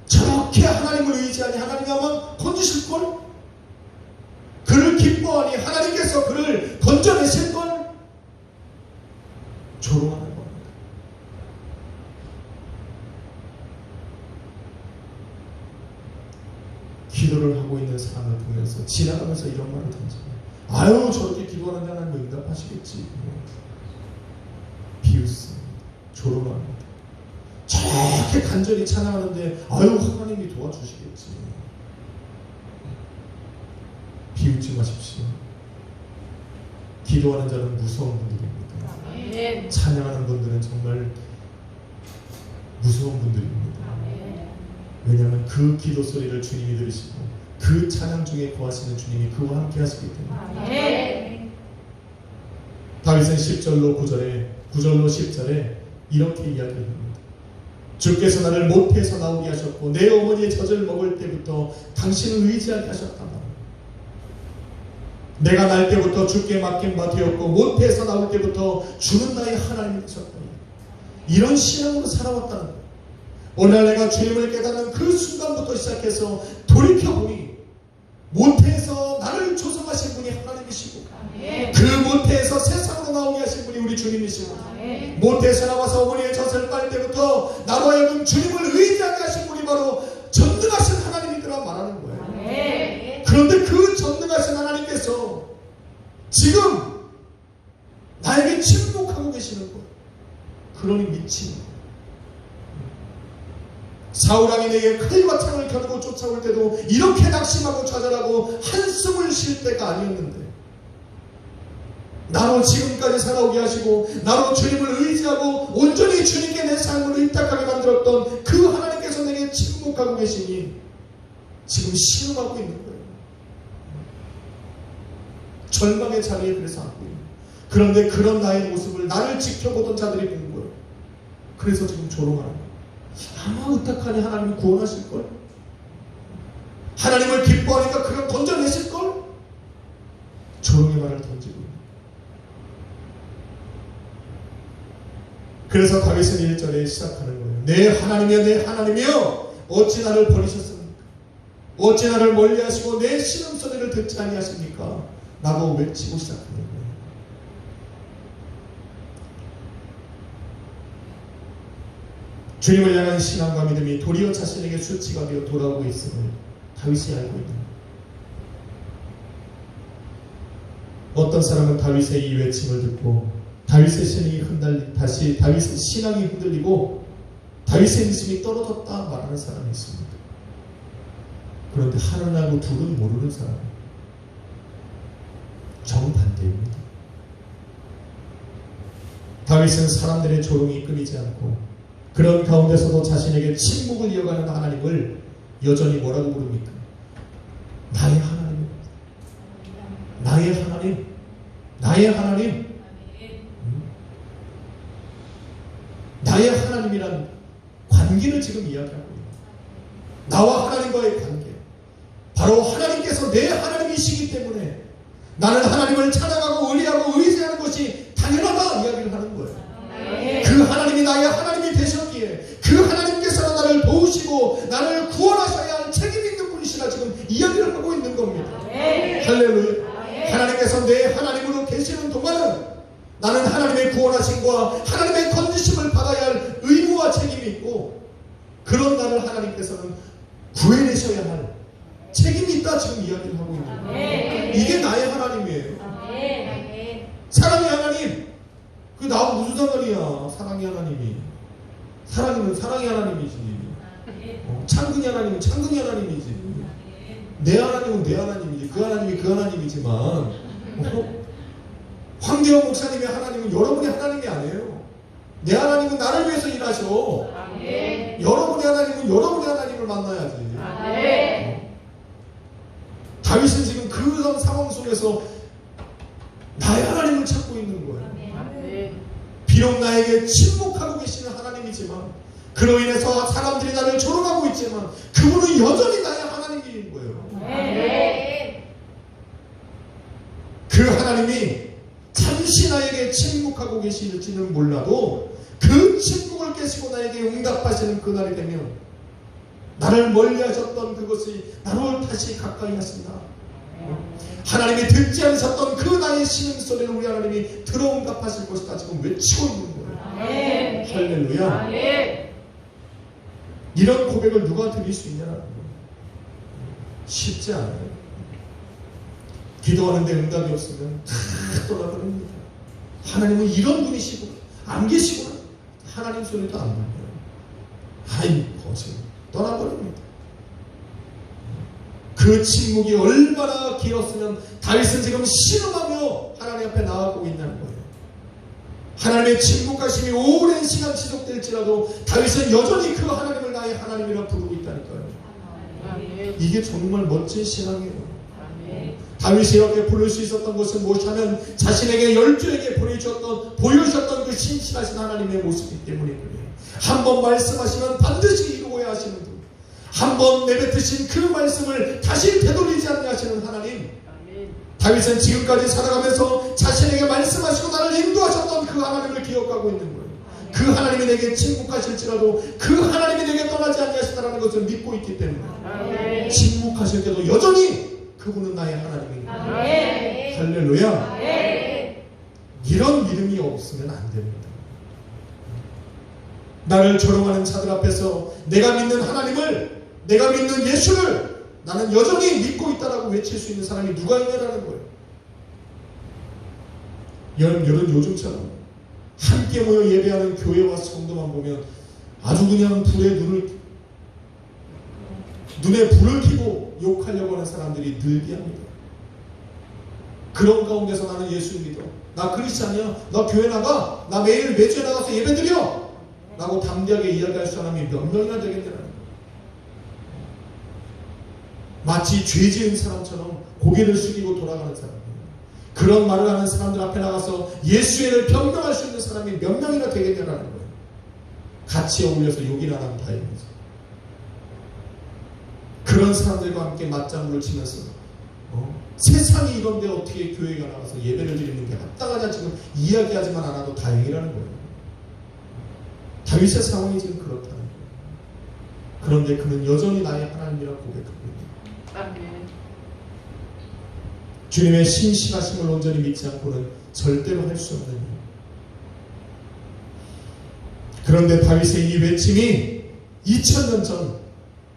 저렇게 하나님을 의지하니 하나님이 아마 건지실걸? 그를 기뻐하니 하나님께서 그를 건져내실걸? 조롱하는 겁니다. 기도를 하고 있는 사람을 보면서 지나가면서 이런 말을 던져요. 아유 저렇게 기도하는 하나님 응답하시겠지. 비웃습니다. 조롱합니다. 저렇게 간절히 찬양하는데 아유 하나님이 도와주시겠지. 비웃지 마십시오. 기도하는 자는 무서운 분들입니다. 아멘. 찬양하는 분들은 정말 무서운 분들입니다. 아멘. 왜냐하면 그 기도 소리를 주님이 들으시고 그 찬양 중에 거하시는 주님이 그와 함께 하시기 때문에. 아멘. 다윗은 10절로 9절로 10절에 이렇게 이야기합니다. 주께서 나를 모태에서 나오게 하셨고 내 어머니의 젖을 먹을 때부터 당신을 의지하게 하셨다. 내가 날 때부터 주께 맡긴 바 되었고 모태에서 나올 때부터 주는 나의 하나님이 되셨다. 이런 신앙으로 살아왔다는 거예요. 오늘 내가 주님을 깨닫는 그 순간부터 시작해서 돌이켜보니 모태에서 나를 조성하신 분이 하나님이시고 아멘. 그 모태에서 세상으로 나오게 하신 분이 우리 주님이시고 아멘. 모태에서 나와서 어머니의 젖을 빨 때부터 나로 하여금 주님을 의지하게 하신 분이 바로 전능하신 하나님이더라 말하는 거예요. 아멘. 그런데 그 전능하신 하나님께서 지금 나에게 침묵하고 계시는 거예요. 그러니 미친 거예요. 사울왕이 내게 칼과 창을 겨누고 쫓아올 때도 이렇게 낙심하고 좌절하고 한숨을 쉴 때가 아니었는데 나로 지금까지 살아오게 하시고 나로 주님을 의지하고 온전히 주님께 내 삶을 의탁하게 만들었던 그 하나님께서 내게 침묵하고 계시니 지금 신음하고 있는 거예요. 절망의 자리에 그래서 앉고 있는 거예요. 그런데 그런 나의 모습을 나를 지켜보던 자들이 본 거예요. 그래서 지금 조롱하는 거예요. 아마 의탁하니 하나님이 구원하실걸? 하나님을 기뻐하니까 그를 건져내실걸? 조롱의 말을 던지고 있는 거예요. 그래서 다윗은 1절에 시작하는 거예요. 내 하나님이여 내 하나님이여 어찌 나를 버리셨습니까? 어찌 나를 멀리하시고 내 신음소리를 듣지 아니하십니까? 나도 외치고 시작하는 거예요. 주님을 향한 신앙과 믿음이 도리어 자신에게 수치가 되어 돌아오고 있음을 다윗이 알고 있는 거예요. 어떤 사람은 다윗의 이 외침을 듣고 다윗의 신앙이 흔들리고 다윗의 믿음이 떨어졌다 말하는 사람이 있습니다. 그런데 하나님하고 둘은 모르는 사람, 정반대입니다. 다윗은 사람들의 조롱이 끊이지 않고 그런 가운데서도 자신에게 침묵을 이어가는 하나님을 여전히 뭐라고 부릅니까? 나의 하나님, 나의 하나님, 나의 하나님. 나의 하나님이란 관계를 지금 이야기하고 있는 나와 하나님과의 관계, 바로 하나님께서 내 하나님이시기 때문에 나는 하나님을 찬양하고 의뢰하고 의지하는 것이 당연하다 이야기를 하는 거예요. 그 하나님이 나의 하나님이 되셨기에 그 하나님께서 나를 도우시고 나를 구원하셔야 할 책임 있는 분이시라 지금 이야기를 하고 있는 겁니다. 할렐루야. 하나님께서 내 하나님으로 계시는 동안은 나는 하나님의 구원하심과 하나님의 건지심을 받아야 할 의무와 책임이 있고, 그런 나를 하나님께서는 구해내셔야 할 책임이 있다 지금 이야기를 하고 있는 거예요. 이게 나의 하나님이에요. 사랑의 하나님. 그 나하고 무슨 상관이야. 사랑의 하나님이. 사랑이면 사랑의 하나님이지. 창근이 하나님은 창근이 하나님이지. 내 하나님은 내 하나님이지. 그 하나님이 그 하나님이지만 황대영 목사님의 하나님은 여러분의 하나님이 아니에요. 내 하나님은 나를 위해서 일하셔. 여러분의 하나님은 여러분의 하나님을 만나야지. 다윗은 지금 그런 상황 속에서 나의 하나님을 찾고 있는 거예요. 비록 나에게 침묵하고 계시는 하나님이지만, 그로 인해서 사람들이 나를 조롱하고 있지만 그분은 여전히 나의 하나님인 거예요. 그 하나님이 잠시 나에게 침묵하고 계실지는 몰라도 그 침묵을 깨시고 나에게 응답하시는 그날이 되면 나를 멀리하셨던 그것이 나를 다시 가까이 하신다. 하나님이 듣지 않으셨던 그 나의 신음소리를 우리 하나님이 들어응답하실 것이다 지금 외치고 있는 거예요. 할렐루야. 이런 고백을 누가 드릴 수 있냐는 거예요. 쉽지 않아요. 기도하는데 응답이 없으면 다 떠나버립니다. 하나님은 이런 분이시구나, 안 계시구나, 하나님 소리도 안 들려요. 아이고 지금 떠나버립니다. 그 침묵이 얼마나 길었으면 다윗은 지금 신음하며 하나님 앞에 나아가고 있다는 거예요. 하나님의 침묵하심이 오랜 시간 지속될지라도 다윗은 여전히 그 하나님을 나의 하나님이라 부르고 있다니까요. 이게 정말 멋진 신앙이에요. 다윗이 이렇게 부를 수 있었던 것은 무엇이냐면 자신에게 열조에게 보여주셨던 그 신실하신 하나님의 모습이기 때문에 그래요. 한번 말씀하시면 반드시 이루어야 하시는 분, 한번 내뱉으신 그 말씀을 다시 되돌리지 않게 하시는 하나님. 다윗은 지금까지 살아가면서 자신에게 말씀하시고 나를 인도하셨던 그 하나님을 기억하고 있는 거예요. 그 하나님이 내게 침묵하실지라도 그 하나님이 내게 떠나지 않게 하시다라는 것을 믿고 있기 때문에 침묵하실 때도 여전히 그분은 나의 하나님입니다. 할렐루야. 이런 믿음이 없으면 안 됩니다. 나를 조롱하는 자들 앞에서 내가 믿는 하나님을, 내가 믿는 예수를 나는 여전히 믿고 있다라고 외칠 수 있는 사람이 누가 있냐라는 거예요. 여러분 요즘처럼 함께 모여 예배하는 교회와 성도만 보면 아주 그냥 눈에 불을 켜고 욕하려고 하는 사람들이 늘기합니다. 그런 가운데서 나는 예수 믿어, 나 크리스찬이야, 나 교회 나가, 나 매주에 나가서 예배 드려 라고 담대하게 이야기할 사람이 몇 명이나 되겠냐는 거예요. 마치 죄 지은 사람처럼 고개를 숙이고 돌아가는 사람이에요. 그런 말을 하는 사람들 앞에 나가서 예수를 변명할 수 있는 사람이 몇 명이나 되겠냐라는 거예요. 같이 어울려서 욕이나 하면 다행이죠. 그런 사람들과 함께 맞장구를 치면서 세상이 이런데 어떻게 교회가 나가서 예배를 드리는 게 합당하냐 지금 이야기하지만 않아도 다행이라는 거예요. 다윗의 상황이 지금 그렇다는 거예요. 그런데 그는 여전히 나의 하나님이라고 고백하고 있는 거예요. 주님의 신실하심을 온전히 믿지 않고는 절대로 할 수 없는 일. 그런데 다윗의 이 외침이 2000년 전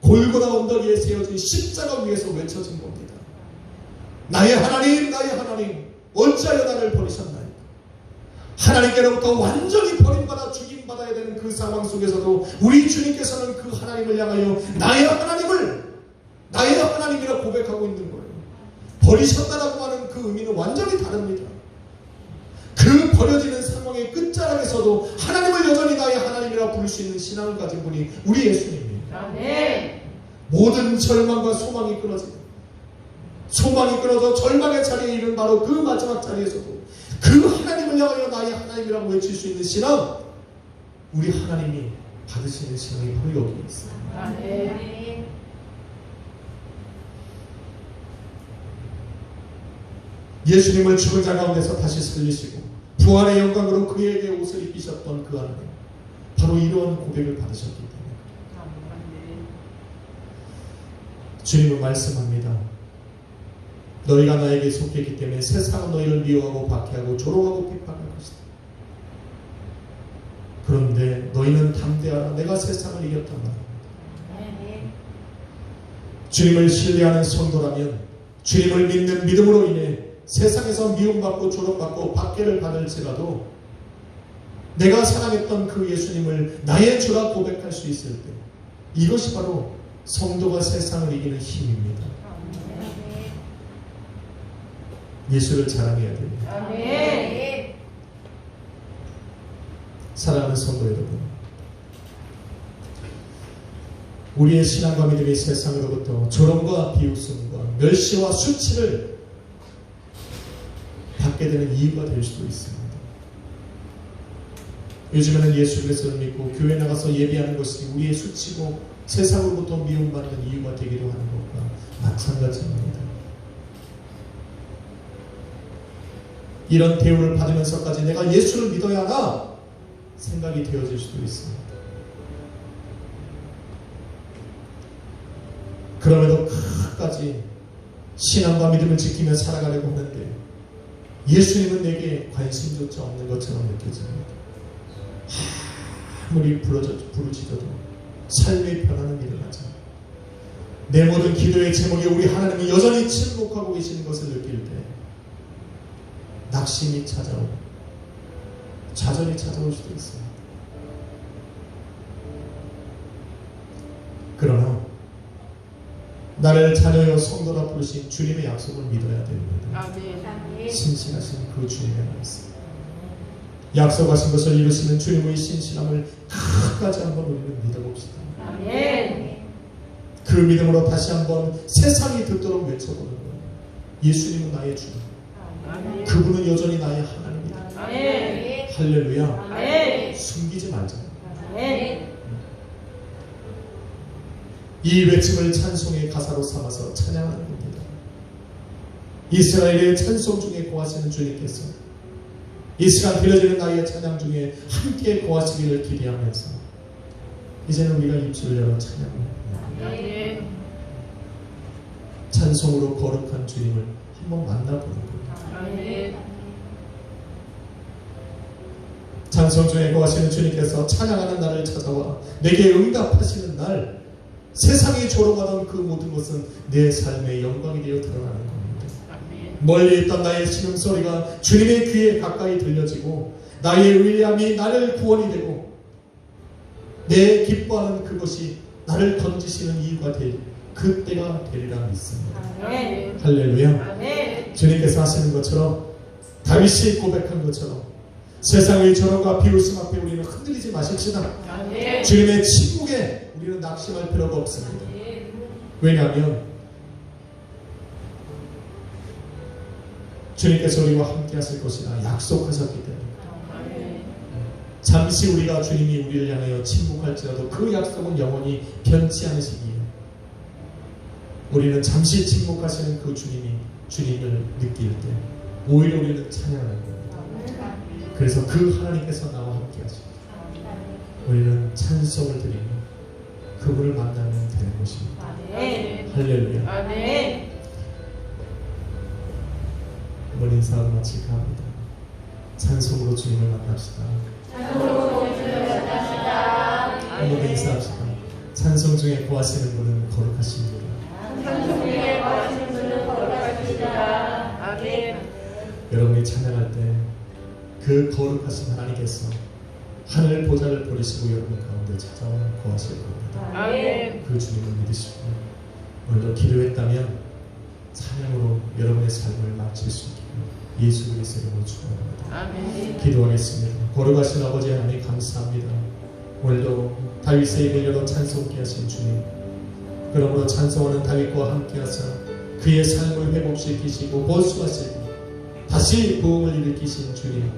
골고다 언덕 위에 세워진 십자가 위에서 외쳐진 겁니다. 나의 하나님, 나의 하나님, 어찌하여 나를 버리셨나이까. 하나님께로부터 완전히 버림받아 죽임받아야 되는 그 상황 속에서도 우리 주님께서는 그 하나님을 향하여 나의 하나님이라 고백하고 있는 거예요. 버리셨다라고 하는 그 의미는 완전히 다릅니다. 그 버려지는 상황의 끝자락에서도 하나님을 여전히 나의 하나님이라 부를 수 있는 신앙을 가진 분이 우리 예수님입니다. 모든 절망과 소망이 끊어지고 소망이 끊어져 절망의 자리에 이른 바로 그 마지막 자리에서도 그 하나님을 향하여 나의 하나님이라고 외칠 수 있는 신앙, 우리 하나님이 받으시는 신앙이 바로 여기에 있어요. 예수님을 죽은 자 가운데서 다시 살리시고 부활의 영광으로 그에게 옷을 입히셨던 그 하나님, 바로 이러한 고백을 받으셨기 때문에 주님은 말씀합니다. 너희가 나에게 속했기 때문에 세상은 너희를 미워하고 박해하고 조롱하고 비판할 것이다. 그런데 너희는 담대하라. 내가 세상을 이겼단 말이야. 주님을 신뢰하는 성도라면 주님을 믿는 믿음으로 인해 세상에서 미움받고 조롱받고 박해를 받을지라도 내가 사랑했던 그 예수님을 나의 주라 고백할 수 있을 때 이것이 바로 성도가 세상을 이기는 힘입니다. 예수를 자랑해야 됩니다. 사랑하는 성도 여러분, 우리의 신앙과 믿음이 세상으로부터 조롱과 비웃음과 멸시와 수치를 받게 되는 이유가 될 수도 있습니다. 요즘에는 예수 그리스도를 믿고 교회 나가서 예배하는 것이 우리의 수치고 세상으로부터 미움받는 이유가 되기도 하는 것과 마찬가지입니다. 이런 대우를 받으면서까지 내가 예수를 믿어야 하나 생각이 되어질 수도 있습니다. 그럼에도 끝까지 신앙과 믿음을 지키며 살아가려고 하는데 예수님은 내게 관심조차 없는 것처럼 느껴집니다. 아무리 부르짖어도 삶의 변화는 일어나지 않아요. 내 모든 기도의 제목에 우리 하나님이 여전히 침묵하고 계시는 것을 느낄 때 낙심이 찾아오고 좌절이 찾아올 수도 있습니다. 그러나 나를 자녀여 성도라 부르신 주님의 약속을 믿어야 됩니다. 신실하신 그 주님의 말씀, 약속하신 것을 이루시는 주님의 신실함을 끝까지 한번 우리는 믿어봅시다. 그 믿음으로 다시 한번 세상이 듣도록 외쳐보는 거예요. 예수님은 나의 주님, 그분은 여전히 나의 하나님이다. 할렐루야. 숨기지 말자. 이 외침을 찬송의 가사로 삼아서 찬양하는 겁니다. 이스라엘의 찬송 중에 거하시는 주님께서 이 시간 들려지는 나의 찬양 중에 함께 거하시기를 기대하면서 이제는 우리가 입술을 열어 찬양합니다. 찬송으로 거룩한 주님을 한번 만나보는 겁니다. 찬송 중에 거하시는 주님께서 찬양하는 나를 찾아와 내게 응답하시는 날 세상이 조롱하던 그 모든 것은 내 삶의 영광이 되어 드러나는 겁니다. 멀리 있던 나의 신음소리가 주님의 귀에 가까이 들려지고 나의 의리함이 나를 구원이 되고 내 기뻐하는 그것이 나를 건지시는 이유가 될 그때가 되리라 믿습니다. 할렐루야. 주님께서 하시는 것처럼 다윗이 고백한 것처럼 세상의 조롱과 비웃음 앞에 우리는 흔들리지 마십시다. 주님의 침묵에 우리는 낙심할 필요가 없습니다. 왜냐하면 주님께서 우리와 함께 하실 것이라 약속하셨기 때문에 잠시 우리가 주님이 우리를 향하여 침묵할지라도 그 약속은 영원히 변치 않으시기에 우리는 잠시 침묵하시는 그 주님을 느낄 때 오히려 우리는 찬양하는 겁니다. 그래서 그 하나님께서 나와 함께 하십니다. 우리는 찬송을 드리며 그분을 만나면 되는 것입니다. 할렐루야. 이번 인사를 마칠까 합니다. 찬송으로 주님을 만납시다. 한번 인사합시다. 찬송 중에 거하시는 분은 거룩하신 분이다. 여러분이 찬양할 때 그 거룩하신 하나님께서 하늘 보좌를 버리시고 여러분 가운데 찾아와 거하실 겁니다. 그 주님을 믿으시고 오늘도 기도했다면 찬양으로 여러분의 삶을 마칠 수 있기를 예수 그리스도의 이름으로 축원합니다. 기도하겠습니다. 거룩하신 아버지 하나님 감사합니다. 오늘도 다윗의 입을 열어 찬송케 하신 주님, 그러므로 찬송하는 다윗과 함께 하사 그의 삶을 회복시키시고 보수하시고 다시 부흥을 일으키신 주님,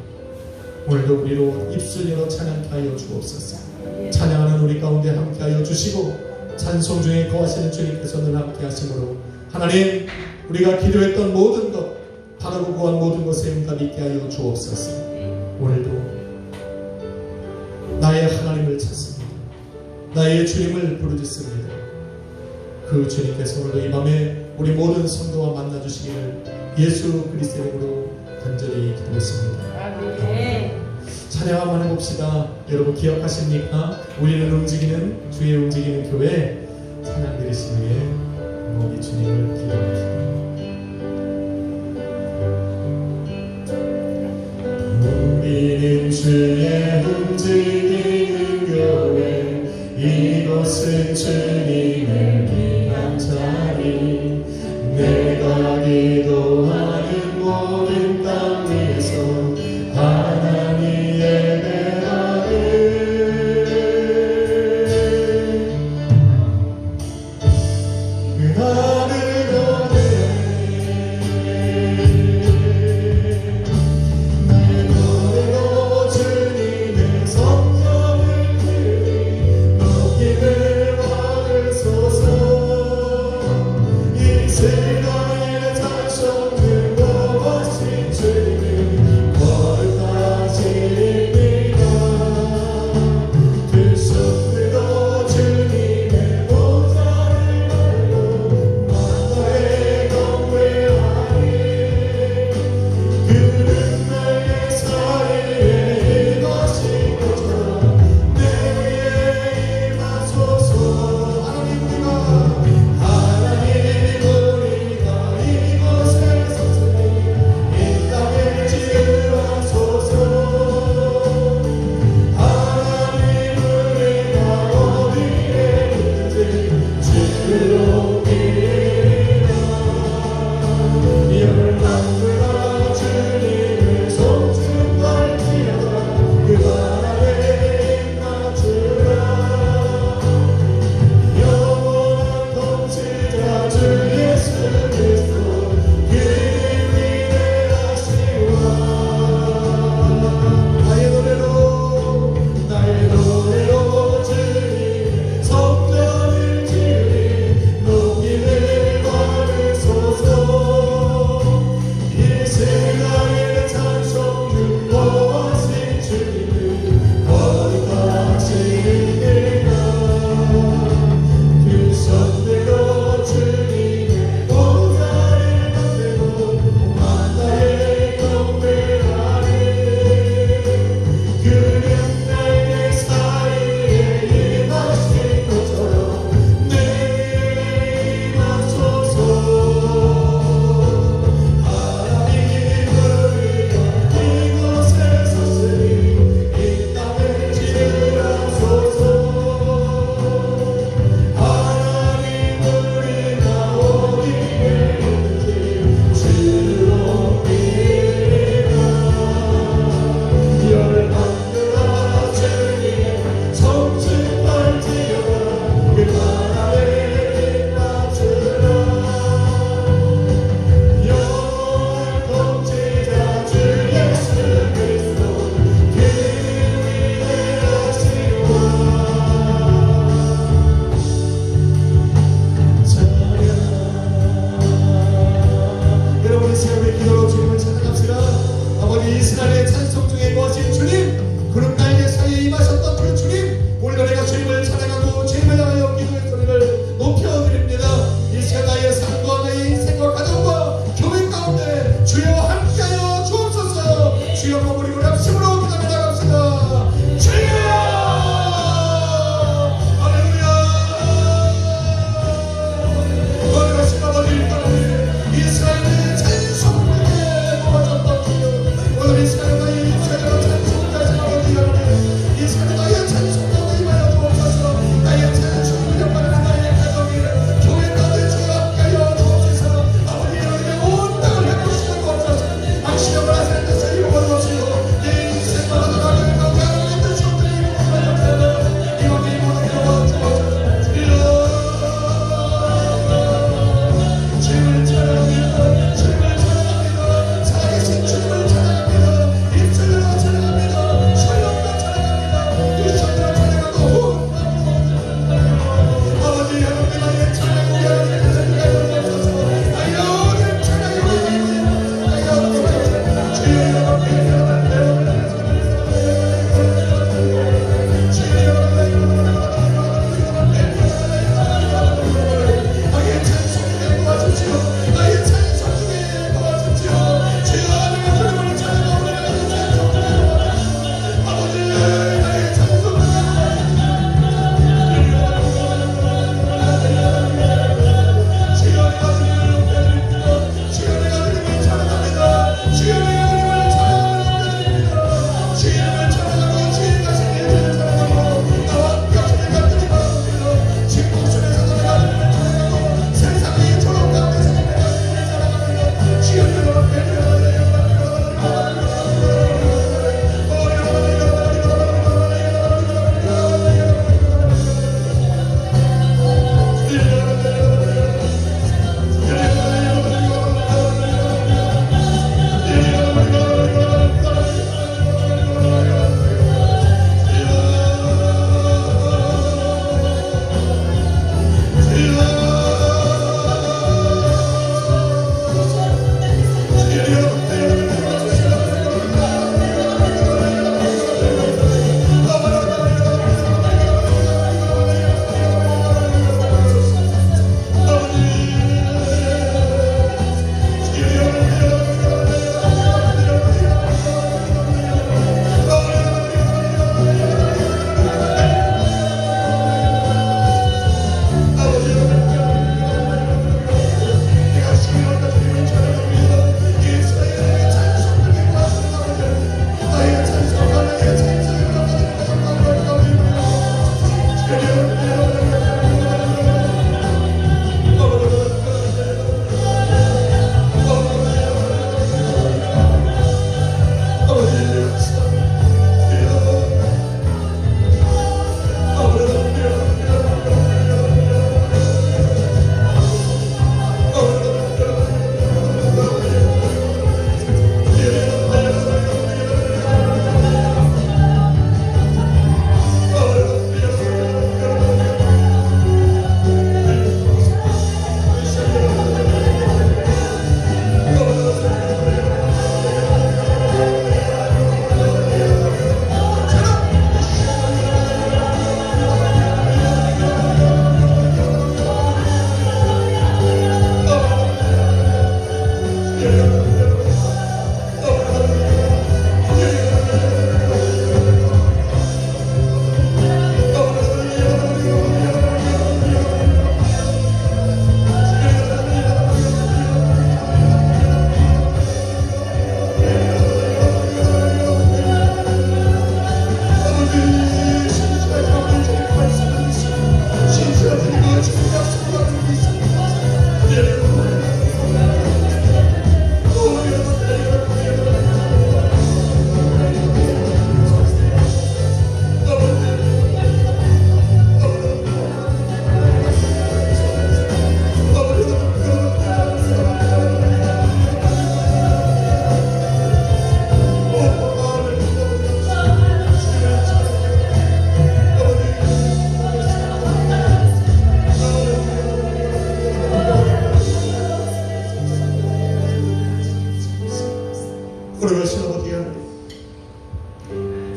오늘도 우리로 입술 열어 찬양케 하여 주옵소서. 찬양하는 우리 가운데 함께 하여 주시고 찬송 중에 거하시는 주님께서 늘 함께 하심으로 하나님, 우리가 기도했던 모든 것, 바라고 구한 모든 것에 응답 있게 하여 주옵소서. 오늘도 나의 하나님을 찾습니다. 나의 주님을 부르짖습니다. 그 주님께서 오늘도 이 밤에 우리 모든 성도와 만나주시기를 예수 그리스도의 이름으로 간절히 기도했습니다. 네. 찬양 한번 해봅시다. 여러분 기억하십니까? 우리는 움직이는 주의 움직이는 교회 찬양 드리시기 위해 우리 주님을 기도합니다. 우리는 주의 움직이는 교회 이곳은 주님을 위한 자리 내가 기도하는 모든 땅 위에서 하나님 예배하는 그 하늘 노래 나의 노래로 주님의 성령을 드리 높임을 받으소서 이 세상에 다시 없는 것이 주님 거룩하십니다 그 손으로 주님의 보좌를 알고 만나에 경배하니 그는 나의 사이에 이것이 것처럼 내 위에 임하소서 하나님 우리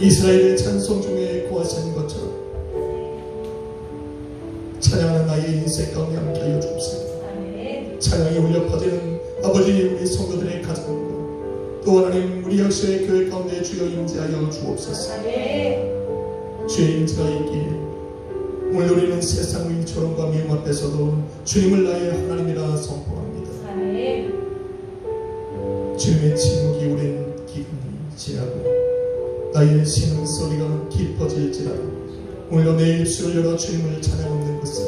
이스라엘의 찬송 중에 거하신 것처럼 찬양하는 나의 인생 가운데 함께하여 주옵소서. 찬양이 울려 퍼지는 아버지 우리 성도들의 가정과 또 하나님 우리 역시의 교회 가운데 주여 임재하여 주옵소서. 주의 임재가 있기에 오늘 우리는 세상의 조롱과 미움 앞에서도 주님을 나의 하나님이라 선포합니다. 주님의 침묵이 오랜 기간이 지나고 나의 신음 소리가 깊어질지라도 오늘도 내 입술을 열어 주님을 찬양하는 것은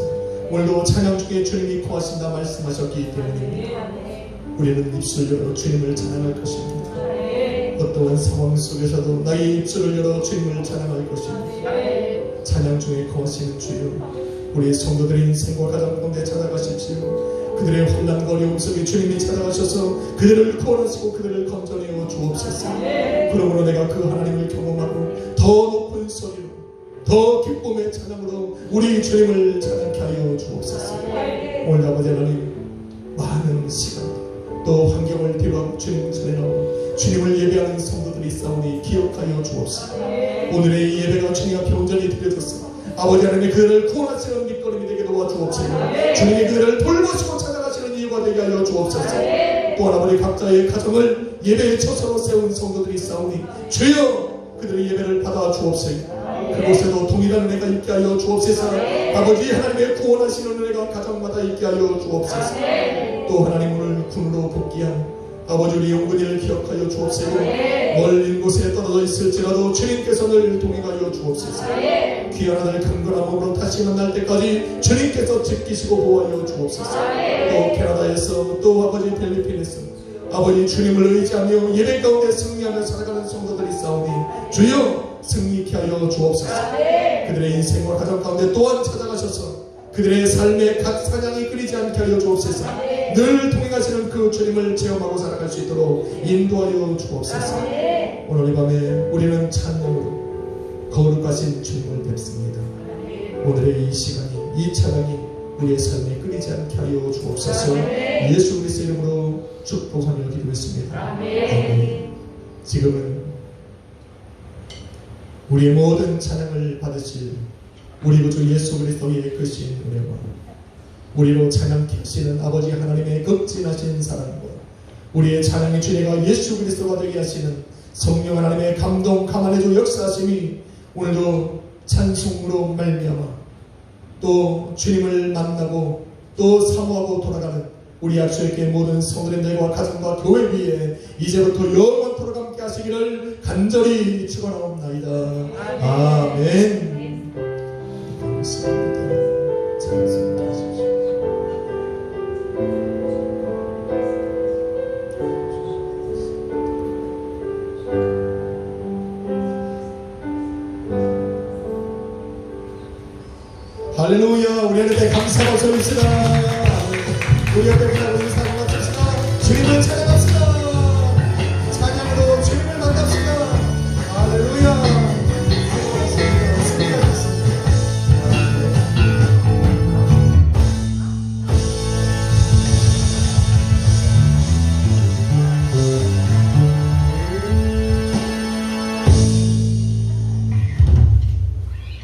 오늘도 찬양 중에 주님이 거하신다 말씀하셨기 때문입니다. 우리는 입술을 열어 주님을 찬양할 것입니다. 어떠한 상황 속에서도 나의 입술을 열어 주님을 찬양할 것입니다. 찬양 중에 거하시는 주여, 우리 성도들의 인생과 가정 가운데 찾아가십시오. 그들의 환난과 어려움 속에 주님이 찾아가셔서 그들을 구원하시고 그들을 건져내어 주옵소서. 그러므로 내가 그 하나님을 경험하고 더 높은 소리로 더 기쁨의 찬양으로 우리 주님을 찬양케 하여 주옵소서. 오늘 아버지 하나님 많은 시간 또 환경을 뒤로하고 주님 전에 나오고 주님을 예배하는 성도들이 있사오니 기억하여 주옵소서. 오늘의 이 예배가 주님 앞에 온전히 드려졌어 아버지 하나님의 그들을 구원하시는 밑거름이 되게 도와주옵소서. 주님이 그들을 돌보시고 찾아가시는 이유가 되게 하여 주옵소서. 또한 아버지 각자의 가정을 예배의 처소로 세운 성도들이 있사오니 주여 그들의 예배를 받아 주옵소서. 그곳에도 동일한 은혜가 있게 하여 주옵소서. 아버지 하나님의 구원하시는 은혜가 가정마다 있게 하여 주옵소서. 또 하나님 오늘 군으로 복귀한 아버지 우리 영군이를 기억하여 주옵소서. 멀린 곳에 떨어져 있을지라도 주님께서 늘 동행하여 주옵소서. 귀한 아들 강건한 몸으로 다시 만날 때까지 주님께서 지키시고 보호하여 주옵소서. 또 캐나다에서 또 아버지 필리핀에서 아버지 주님을 의지하며 예배 가운데 승리하며 살아가는 성도들이 있사오니 주여 승리케 하여 주옵소서. 그들의 인생과 가정 가운데 또한 찾아가셔서 그들의 삶의 각 사냥이 끊이지 않게 하여 주옵소서. 늘 동행하시는 그 주님을 체험하고 살아갈 수 있도록 인도하여 주옵소서. 오늘 이 밤에 우리는 찬양으로 거룩하신 주님을 뵙습니다. 오늘의 이 시간이 이 찬양이 우리의 삶에 끊이지 않게 하여 주옵소서. 예수 그리스도의 이름으로 축복하며 기도했습니다. 아멘. 지금은 우리의 모든 찬양을 받으실 우리 구주 예수 그리스도의 크신 은혜와 우리로 찬양케 하시는 아버지 하나님의 극진하신 사랑과 우리의 찬양의 주제가 예수 그리스도가 되게 하시는 성령 하나님의 감동 감안해주 역사하심이 오늘도 찬송으로 말미암아 또 주님을 만나고 또 사모하고 돌아가는 우리 약속의 모든 성도님들과 가정과 교회 위에 이제부터 영원토록 함께 하시기를 간절히 축원하옵나이다. 아멘. 감사합니다. 찬송하십시오. 할렐루야. 우리 하나님께 감사 박수 올립시다. 우리 옆에 계신 우리 사랑과 주시다 주님을 찬양